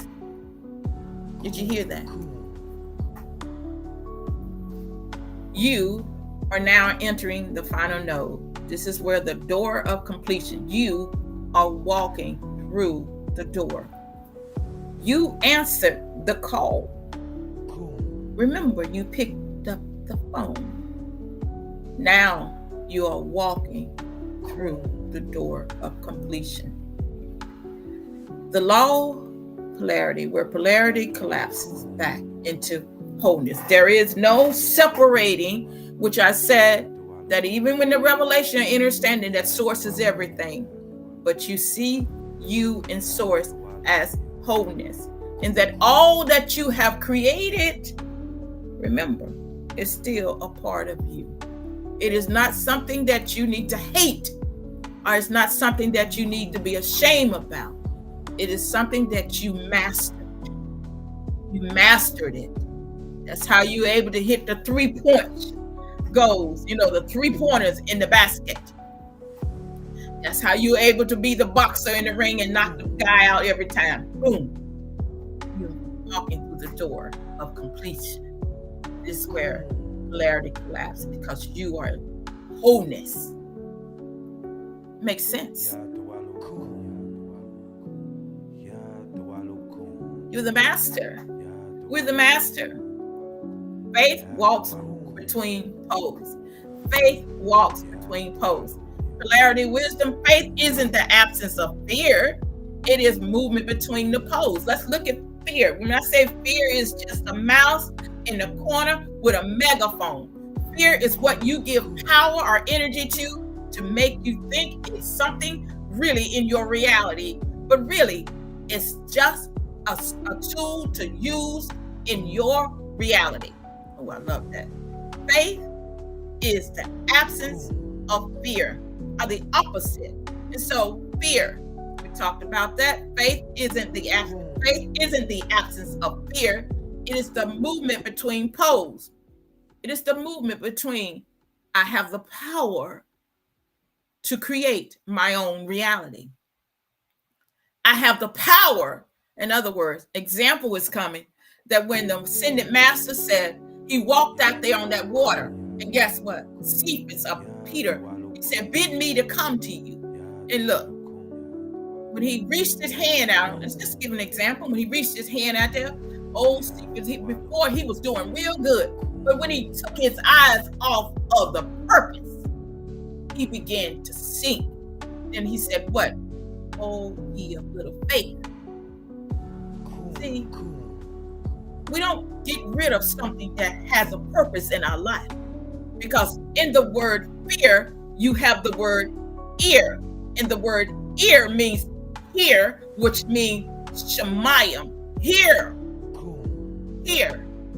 Did you hear that? You are now entering the final node. This is where the door of completion. You are walking through the door. You answered the call. Remember, you picked up the phone. Now you are walking through the door of completion. The law of polarity, where polarity collapses back into wholeness. There is no separating, which I said that even when the revelation and understanding that source is everything, but you see you in source as wholeness, and that all that you have created, remember, is still a part of you. It is not something that you need to hate, or it's not something that you need to be ashamed about. It is something that you mastered. You mastered it. That's how you're able to hit the 3-point goals, the 3-pointers in the basket. That's how you're able to be the boxer in the ring and knock the guy out every time. Boom. You're walking through the door of completion. This is where polarity collapses, because you are wholeness. Makes sense. You're the master. We're the master. Faith walks between poles. Faith walks between poles. Polarity, wisdom, faith isn't the absence of fear. It is movement between the poles. Let's look at fear. When I say fear is just a mouse in the corner with a megaphone. Fear is what you give power or energy to make you think it's something really in your reality. But really, it's just a tool to use in your reality. Oh, I love that. Faith is the absence of fear, or the opposite. And so fear, we talked about that. Faith isn't the absence of fear. It is the movement between poles. It is the movement between, I have the power to create my own reality. I have the power In other words, example is coming that when the ascended master said he walked out there on that water, and guess what? Cephas, Peter, he said, bid me to come to you. And look, when he reached his hand out, let's just give an example. When he reached his hand out there, old Cephas, before he was doing real good, but when he took his eyes off of the purpose, he began to sink. And he said, what? Oh, ye of little faith. See, we don't get rid of something that has a purpose in our life, because in the word fear, you have the word ear, and the word ear means hear, which means shemayim, hear.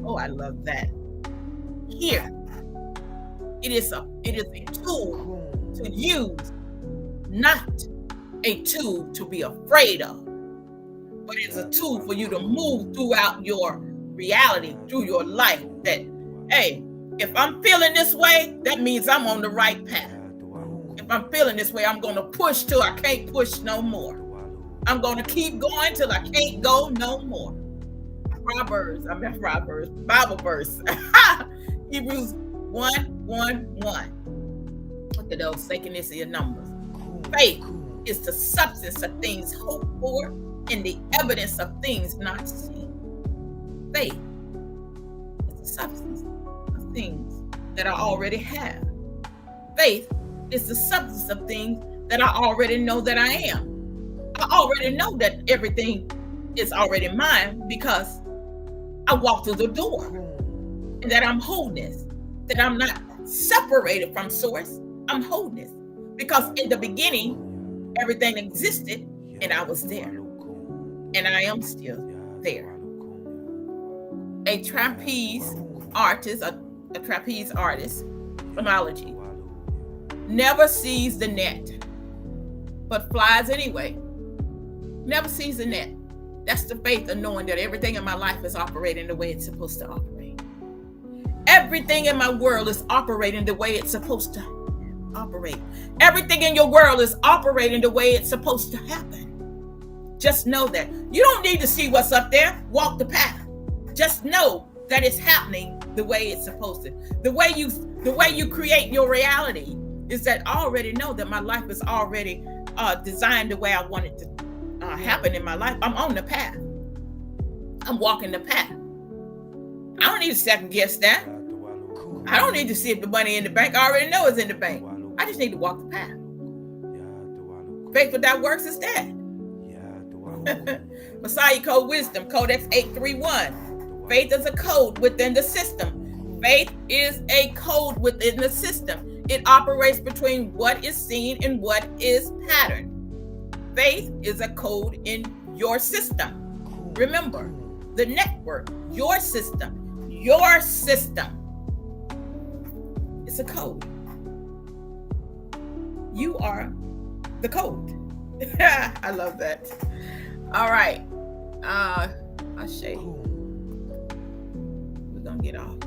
Oh, I love that. Hear. It is a tool to use, not a tool to be afraid of, but it's a tool for you to move throughout your reality, through your life. That, hey, if I'm feeling this way, that means I'm on the right path. If I'm feeling this way, I'm going to push till I can't push no more. I'm going to keep going till I can't go no more. Bible verse. Hebrews 1:1. Look at those synchronicity of numbers. Faith is the substance of things hoped for and the evidence of things not seen. Faith is the substance of things that I already have. Faith is the substance of things that I already know that I am. I already know that everything is already mine because I walk through the door, and that I'm wholeness, that I'm not separated from source. I'm wholeness because in the beginning, everything existed and I was there, and I am still there. A trapeze artist, analogy, never sees the net, but flies anyway. Never sees the net. That's the faith of knowing that everything in my life is operating the way it's supposed to operate. Everything in my world is operating the way it's supposed to operate. Everything in your world is operating the way it's supposed to happen. Just know that. You don't need to see what's up there. Walk the path. Just know that it's happening the way it's supposed to. The way you create your reality is that I already know that my life is already designed the way I want it to happen in my life. I'm on the path. I'm walking the path. I don't need to second guess that. I don't need to see if the money in the bank. I already know it's in the bank. I just need to walk the path. Faith without works is dead. Messiah Code Wisdom, Codex 831. Faith is a code within the system. Faith is a code within the system. It operates between what is seen and what is patterned. Faith is a code in your system. Remember, the network, your system is a code. You are the code. I love that. All right. Ashe. We're going to get off.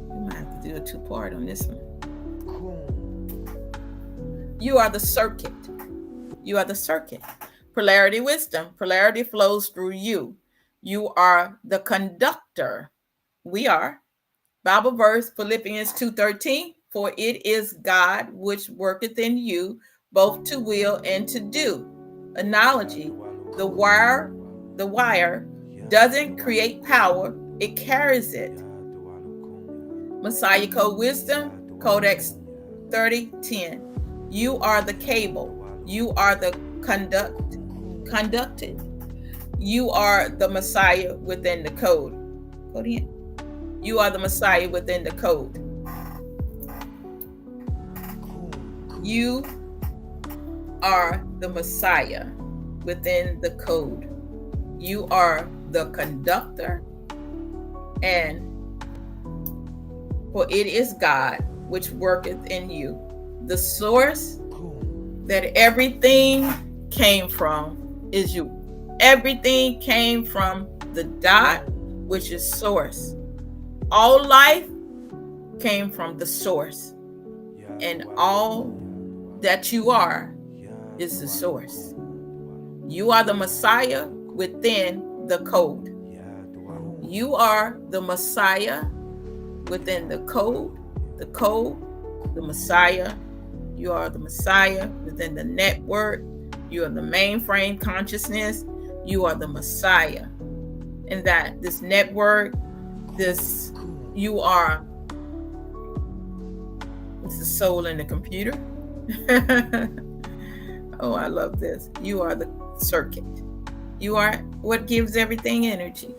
We might have to do a 2-part on this one. You are the circuit. You are the circuit. Polarity wisdom. Polarity flows through you. You are the conductor. We are. Bible verse, Philippians 2:13. For it is God which worketh in you, both to will and to do. Analogy. The wire doesn't create power, it carries it. Messiah Code Wisdom, Codex 3010. You are the cable. You are the conducted. You are the Messiah within the code. You are the Messiah within the code. You are the Messiah within the code. You are the conductor, and for it is God which worketh in you. The source that everything came from is you. Everything came from the dot, which is source. All life came from the source, and all that you are is the source. You are the Messiah within the code. You are the Messiah within the code, the Messiah. You are the Messiah within the network. You are the mainframe consciousness. You are the Messiah. And that this network, you are, it's the soul in the computer. Oh, I love this. You are the circuit. You are what gives everything energy.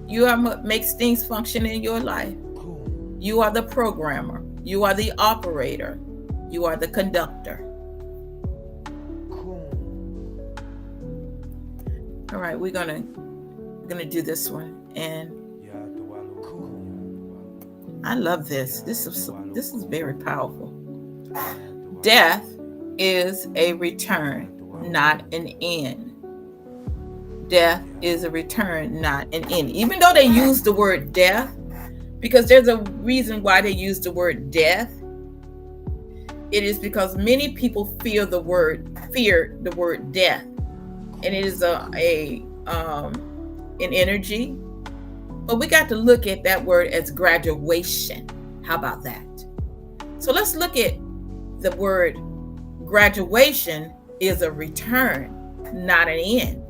You are what makes things function in your life. You are the programmer. You are the operator. You are the conductor. All right, we're gonna do this one, and I love this. This is very powerful. Death is a return, not an end. Death is a return, not an end. Even though they use the word death, because there's a reason why they use the word death. It is because many people fear the word death, and it is an energy. But we got to look at that word as graduation. How about that? So let's look at the word graduation is a return, not an end.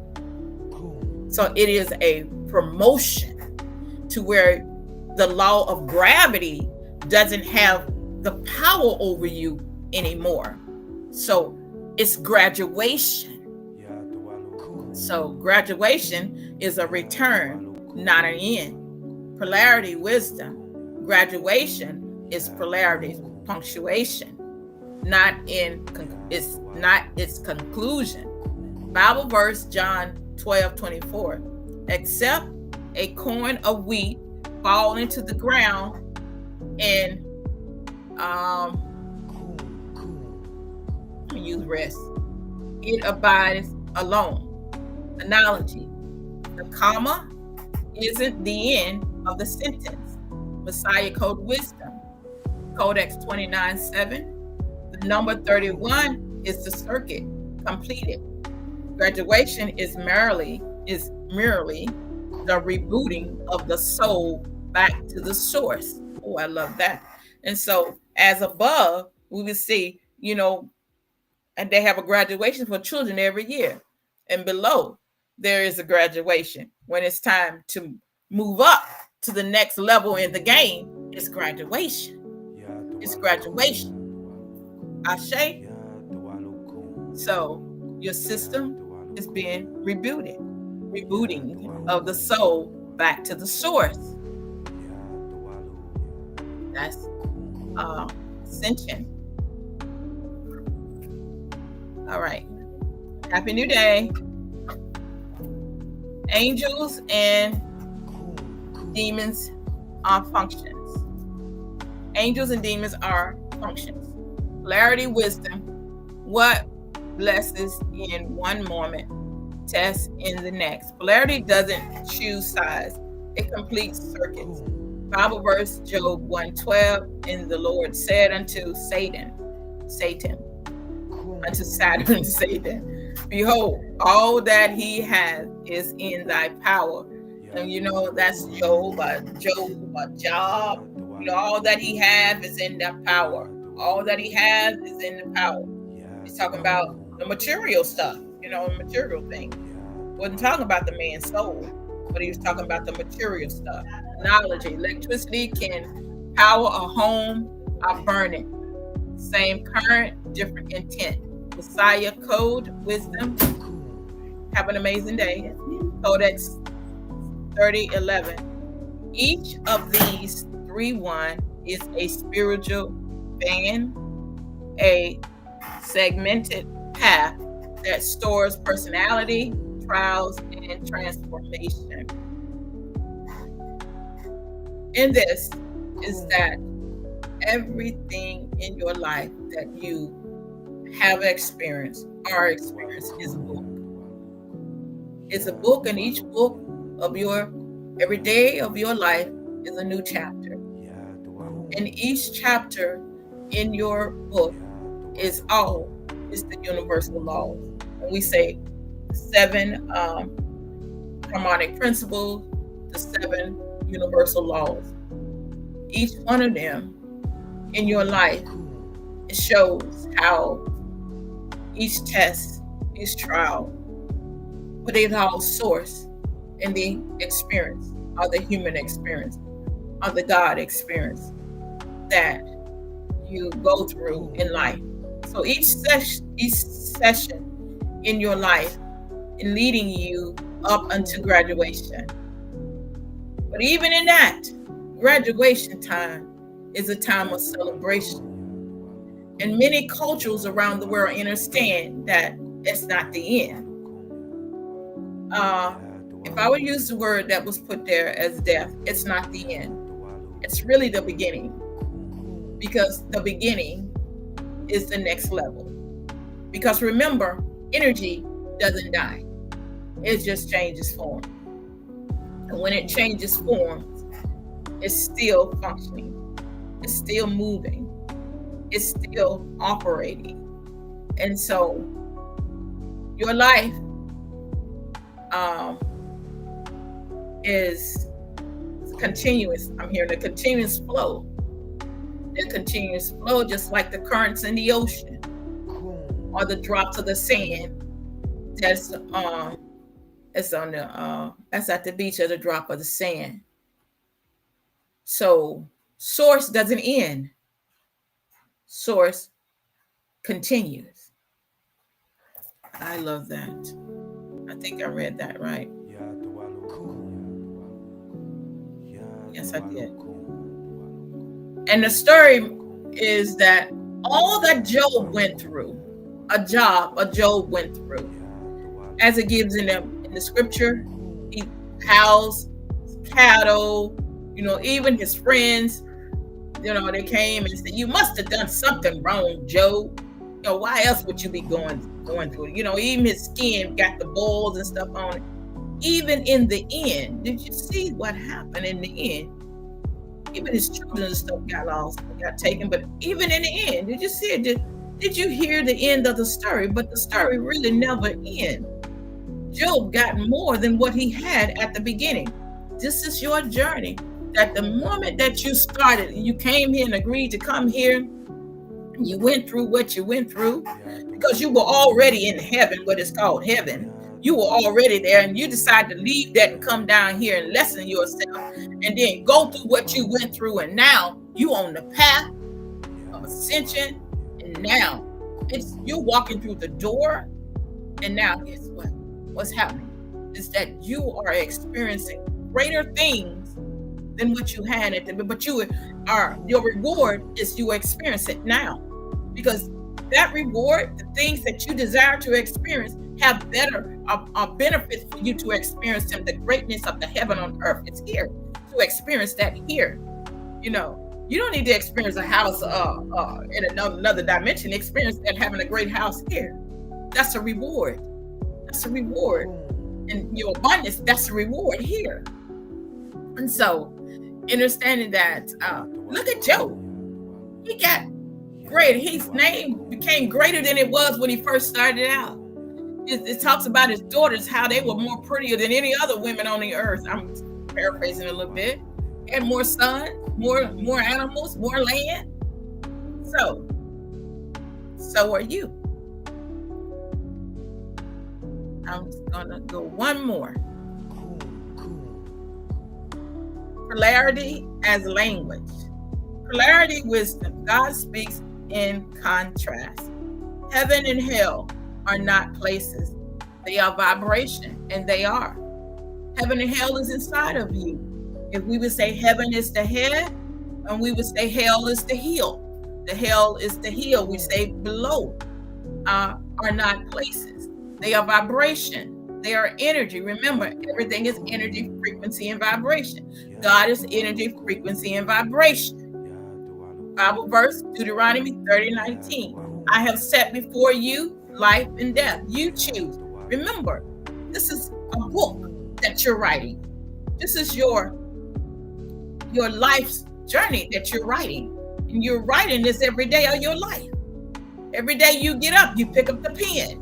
So it is a promotion to where the law of gravity doesn't have the power over you anymore. So it's graduation. So graduation is a return, not an end. Polarity wisdom. Graduation is polarity punctuation, it's not its conclusion. Bible verse John 12:24. Except a corn of wheat fall into the ground and use rest, it abides alone. Analogy: the comma isn't the end of the sentence. Messiah Code Wisdom, Codex 29:7. The number 31 is the circuit completed. Graduation is merely the rebooting of the soul back to the source. Oh, I love that. And so as above, we will see, and they have a graduation for children every year. And below, there is a graduation. When it's time to move up to the next level in the game, it's graduation. It's graduation. Ashe. So your system is being rebooted. Rebooting of the soul back to the source. That's ascension. All right. Happy New Day. Angels and demons are functions. Angels and demons are functions. Polarity wisdom. What blesses in one moment, tests in the next. Polarity doesn't choose sides. It completes circuits. Bible verse Job 1:12. And the Lord said unto Satan, behold, all that he has is in thy power. And that's Job, Job. All that he has is in the power. All that he has is in the power. He's talking about the material stuff, material thing. Wasn't talking about the man's soul, but he was talking about the material stuff. Knowledge, electricity can power a home or burn it. Same current, different intent. Messiah Code Wisdom. Have an amazing day. Codex 3011. Each of these 3-1 is a spiritual band, a segmented path that stores personality, trials, and transformation. And this is that everything in your life that you have experienced, our experience, is a book. It's a book, and each book of every day of your life is a new chapter. And each chapter in your book is the universal laws. And we say 7 harmonic principles, the 7 universal laws. Each one of them in your life, it shows how each test, each trial, but it all source in the experience, or the human experience, or the God experience that you go through in life. So each session in your life is leading you up unto graduation. But even in that, graduation time is a time of celebration. And many cultures around the world understand that it's not the end. If I would use the word that was put there as death, it's not the end. It's really the beginning. Because the beginning is the next level. Because remember, energy doesn't die. It just changes form. And when it changes form, it's still functioning. It's still moving. It's still operating. And so your life is continuous. I'm hearing a continuous flow. The continuous flow, just like the currents in the ocean or the drops of the sand that's it's on the that's at the beach of the drop of the sand. So source doesn't end. Source continues. I love that. I think I read that right. Yes, I did. And the story is that all that Job went through, Job went through, as it gives in the scripture, he housed cattle, even his friends, they came and said, "You must have done something wrong, Job. Why else would you be going through it?" Even his skin got the boils and stuff on it. Even in the end, did you see what happened in the end? Even his children and stuff got lost, got taken. But even in the end, did you see it? Did you hear the end of the story? But the story really never ends. Job got more than what he had at the beginning. This is your journey. That the moment that you started, you came here and agreed to come here, you went through what you went through because you were already in heaven, what is called heaven. You were already there, and you decided to leave that and come down here and lessen yourself and then go through what you went through. And now you on the path of ascension. And now you're walking through the door. And now guess what? What's happening is that you are experiencing greater things than what you had at the, but your reward is you experience it now, because that reward, the things that you desire to experience, have better benefits for you to experience them. The greatness of the heaven on earth is here to experience that here. You don't need to experience a house in another dimension. Experience that having a great house here. That's a reward. That's a reward. And your abundance, that's a reward here. And so, understanding that, look at Job. He got great. His name became greater than it was when he first started out. It talks about his daughters, how they were more prettier than any other women on the earth. I'm paraphrasing a little bit. Had more sons, more animals, more land. So are you. I'm just gonna go one more. Polarity as language. Polarity wisdom. God speaks in contrast. Heaven and hell are not places. They are vibration, and they are. Heaven and hell is inside of you. If we would say heaven is the head, and we would say hell is the heel. The hell is the heel. We say below are not places. They are vibration. They are energy. Remember, everything is energy, frequency, and vibration. God is energy, frequency, and vibration. Bible verse, Deuteronomy 30:19. I have set before you life and death. You choose. Remember, this is a book that you're writing. This is your life's journey that you're writing. And you're writing this every day of your life. Every day you get up, you pick up the pen.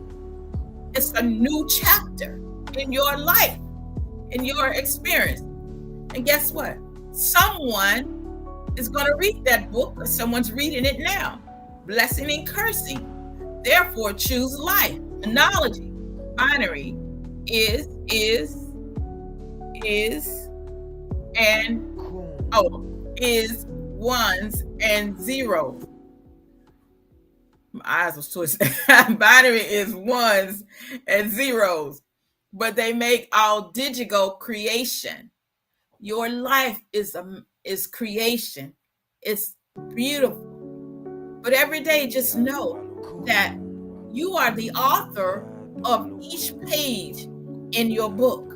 It's a new chapter in your life. in your experience. And guess what? Someone is going to read that book, or someone's reading it now. Blessing and cursing. Therefore, choose life. Analogy. Binary is, and is ones and zeros. My eyes was twisted. Binary is ones and zeros, but they make all digital creation. Your life is creation. It's beautiful. But every day, just know that you are the author of each page in your book.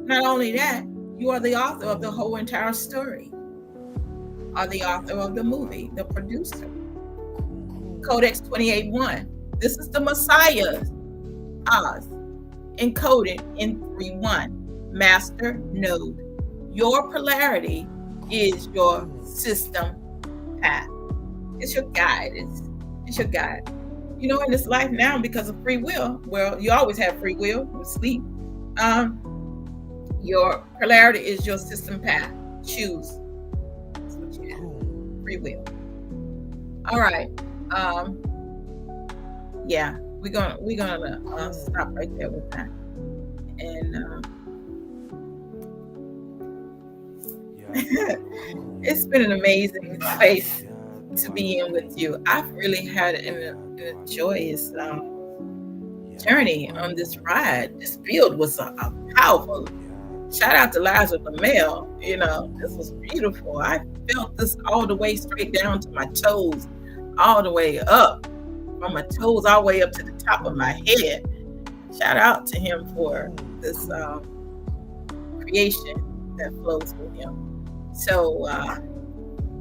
Not only that, you are the author of the whole entire story, or the author of the movie, the producer. Codex 28.1. This is the Messiah's Oz, encoded in 3.1. Master node. Your polarity is your system path. It's your guide. It's your guide. You know, in this life now, because of free will, well, you always have free will with sleep. Your polarity is your system path. Choose. That's what you have. Free will. All right. Yeah, we're gonna stop right there with that. And it's been an amazing space to be in with you. I've really had an joyous journey on this ride. This build was a powerful. Shout out to Liza LaMelle. You know, this was beautiful. I felt this all the way straight down to my toes, all the way up, from my toes all the way up to the top of my head. Shout out to him for this creation that flows with him. So,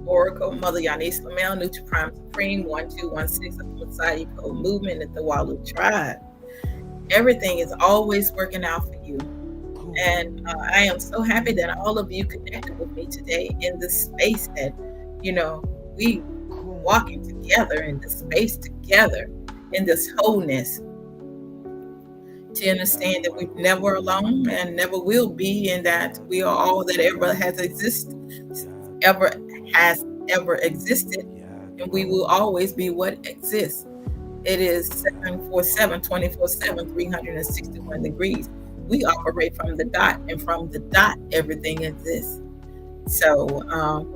Oracle, Mother Yanis LaMelle, Nutri Prime Supreme, 1216 of the Messiah Code Movement at the Walu Tribe. Everything is always working out for you. And I am so happy that all of you connected with me today in this space that, you know, we walking together in this space together, in this wholeness, to understand that we're never alone and never will be, and that we are all that ever has existed, and we will always be what exists. It is 747, 24/7, 361 degrees. We operate from the dot, and from the dot, everything exists. So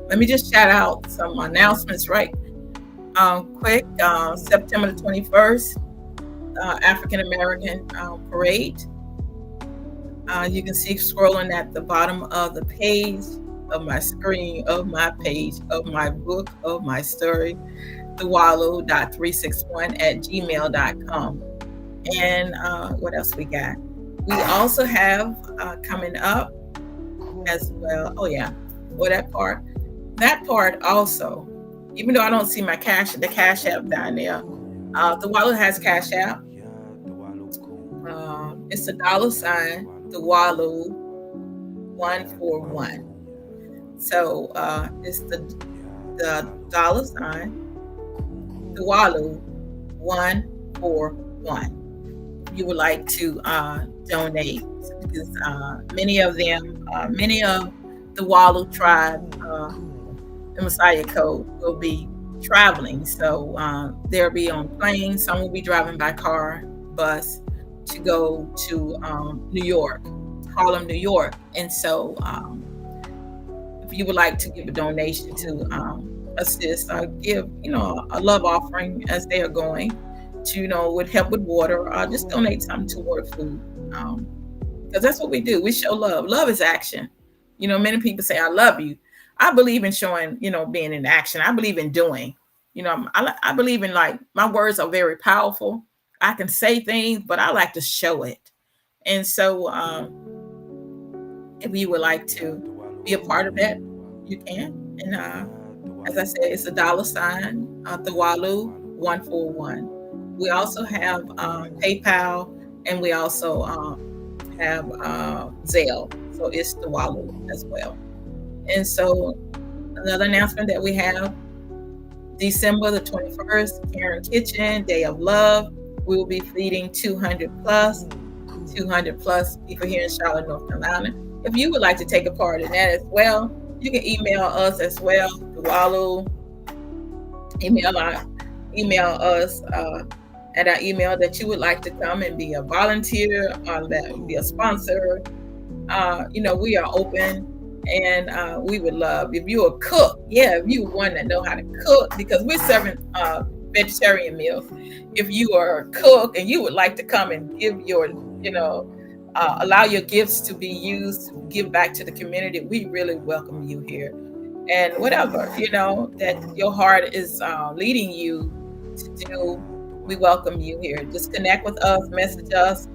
let me just shout out some announcements right quick. September the 21st, African American Parade. You can see scrolling at the bottom of the page of my screen, of my page, of my book, of my story, thewallow.361@gmail.com. And what else we got? We also have coming up as well. Oh yeah, well that part also. Even though I don't see the Cash App down there, the Wallow has Cash App. It's $, the Wallow 141. So it's the $, the Wallow 141. If you would like to donate, because many of the Wallow tribe, the Messiah Code, will be traveling. So they'll be on planes. Some will be driving by car, bus to go to New York, Harlem, New York. And so if you would like to give a donation to assist, give, a love offering as they are going to, would help with water, or just donate something toward food. Because that's what we do. We show love. Love is action. Many people say, I love you. I believe in showing, being in action. I believe in doing. I believe in, like, my words are very powerful. I can say things, but I like to show it. And so if you would like to be a part of that, you can. And as I said, it's $, the Wallow 141. We also have PayPal, and we also have Zelle. So it's the Wallow as well. And so another announcement that we have, December the 21st, Karen Kitchen, Day of Love. We will be feeding 200 plus 200 plus people here in Charlotte, North Carolina. If you would like to take a part in that as well, you can email us as well. Wallow, email our email us at our email that you would like to come and be a volunteer or that be a sponsor. We are open, and we would love if you're a cook. Yeah, if you one that know how to cook, because we're serving vegetarian meals. If you are a cook and you would like to come and give your, allow your gifts to be used to give back to the community, we really welcome you here. And whatever, that your heart is leading you to do, we welcome you here. Just connect with us, message us,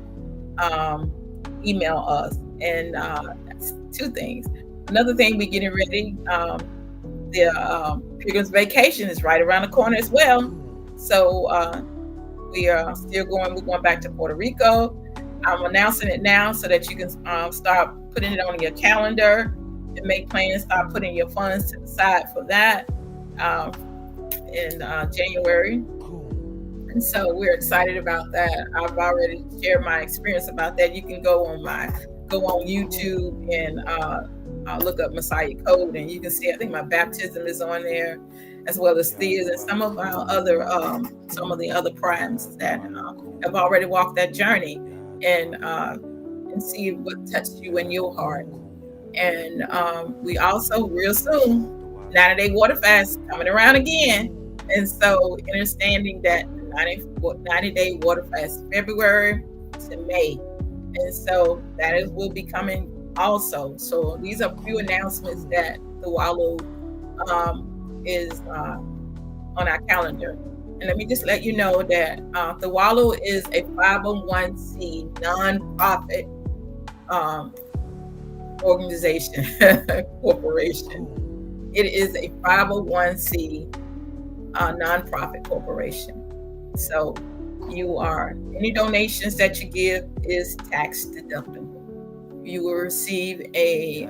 email us. And that's two things. Another thing, we're getting ready. The Pilgrim's Vacation is right around the corner as well. So we are still going. We're going back to Puerto Rico. I'm announcing it now so that you can start putting it on your calendar and make plans. Start putting your funds to the side for that in January. And so we're excited about that. I've already shared my experience about that. You can go on YouTube and look up Messiah Code, and you can see, I think my baptism is on there, as well as Thea's and some of our other, some of the other primes that have already walked that journey, and see what touched you in your heart. And we also, real soon, 90-day water fast coming around again. And so understanding that 90-day water fast, February to May. And so that will be coming also. So these are a few announcements that the Wallow is on our calendar. And let me just let you know that the Wallow is a 501c nonprofit organization, corporation. It is a 501c nonprofit corporation. So any donations that you give is tax deductible. You will receive a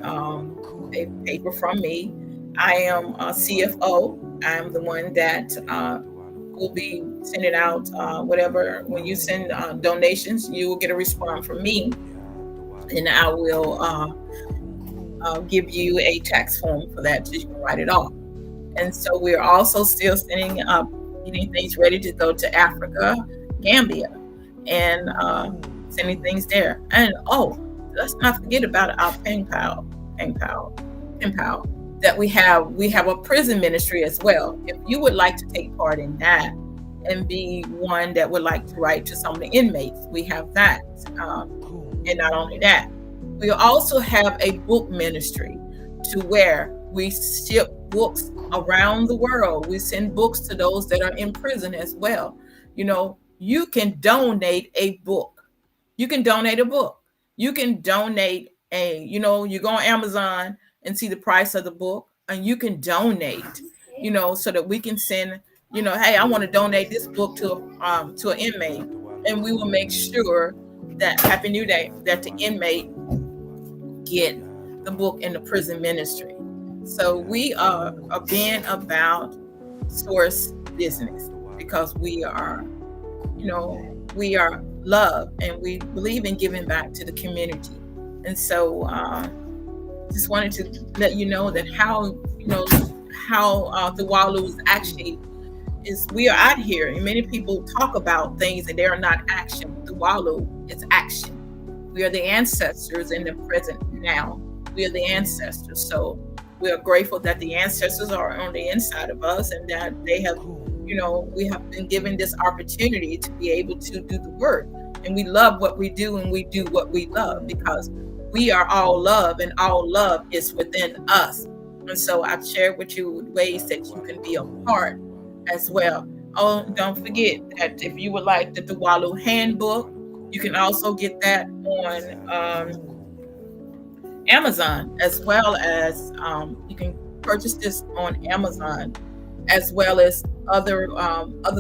paper from me. I am a CFO. I'm the one that will be sending out whatever. When you send donations, you will get a response from me, and I will give you a tax form for that so you can write it off. And so we're also still getting things ready to go to Africa, Gambia, and sending things there. And let's not forget about our pen pal, that we have a prison ministry as well. If you would like to take part in that and be one that would like to write to some of the inmates, we have that. And not only that, we also have a book ministry to where we ship books around the world. We send books to those that are in prison as well. You can donate a book. You can donate a book. You can donate you go on Amazon and see the price of the book, and you can donate, so that we can send, hey, I want to donate this book to an inmate, and we will make sure that Happy New Day, that the inmate get the book in the prison ministry. So we are being about source business, because we are love, and we believe in giving back to the community. And so just wanted to let you know that how the Wallow is actually we are out here, and many people talk about things and they are not action. The Wallow is action. We are the ancestors in the present now. We are the ancestors. So we are grateful that the ancestors are on the inside of us, and that they have, we have been given this opportunity to be able to do the work. And we love what we do, and we do what we love, because we are all love, and all love is within us. And so I've shared with you ways that you can be a part as well. Oh, don't forget that if you would like the Wallow handbook, you can also get that on Amazon, as well as you can purchase this on Amazon, as well as other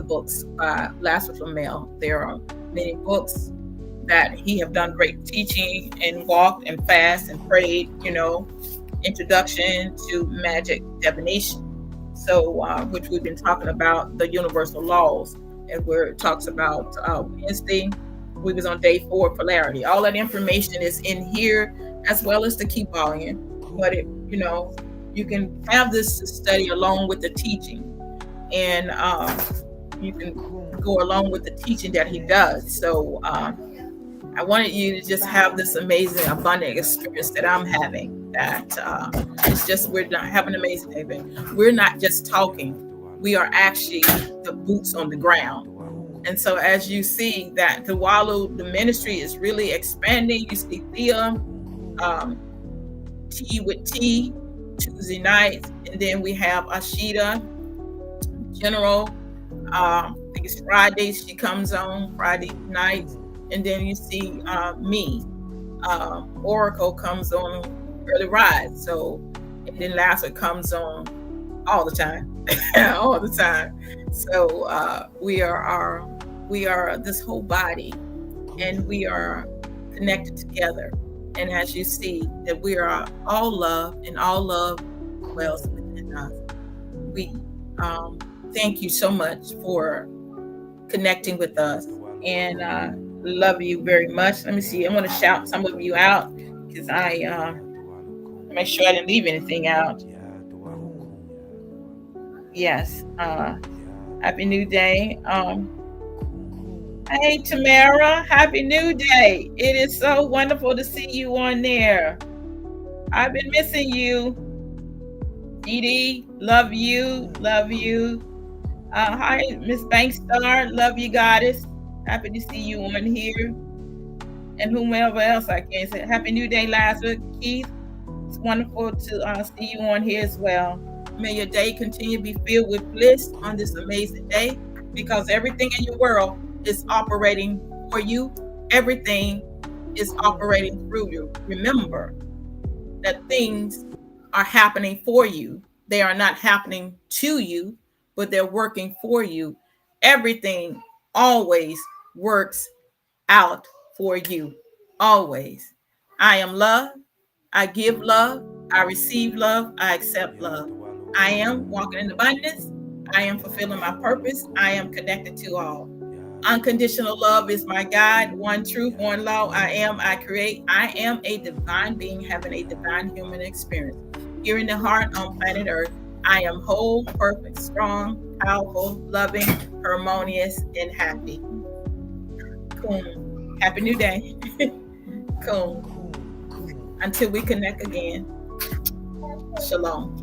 books by Lasser Flamel. There are many books that he have done great teaching and walked and fast and prayed, introduction to magic divination. So, which we've been talking about, the universal laws, and where it talks about Wednesday, We was on day 4, Polarity. All that information is in here, as well as the key volume. But you can have this study along with the teaching, and you can go along with the teaching that he does. So I wanted you to just have this amazing, abundant experience that I'm having. That it's just, we're not having an amazing day. We're not just talking; we are actually the boots on the ground. And so, as you see that the ministry is really expanding. You see Thea, Tea with Tea, Tuesday nights, and then we have Ashita, General. I think it's Fridays she comes on Friday nights, and then you see me. Oracle comes on early rise. So, and then Lazarus comes on all the time, all the time. So we are this whole body, and we are connected together. And as you see that we are all love, and all love dwells within us. We thank you so much for connecting with us, and love you very much. Let me see. I want to shout some of you out because I make sure I didn't leave anything out. Yes. Happy New Day. Hey Tamara, Happy New Day. It is so wonderful to see you on there. I've been missing you. Dee Dee, love you, love you. Hi, Miss Bankstar, love you, goddess. Happy to see you on here. And whomever else I can say. Happy New Day, Lazarus, Keith. It's wonderful to see you on here as well. May your day continue to be filled with bliss on this amazing day, because everything in your world is operating for you. Everything is operating through you. Remember that things are happening for you. They are not happening to you, but they're working for you. Everything always works out for you. Always. I am love. I give love. I receive love. I accept love. I am walking in abundance. I am fulfilling my purpose. I am connected to all. Unconditional love is my guide. One truth, one law. I create. I am a divine being having a divine human experience. Here in the heart on planet Earth, I am whole, perfect, strong, powerful, loving, harmonious, and happy. Cool. Happy New Day. Cool. Until we connect again. Shalom.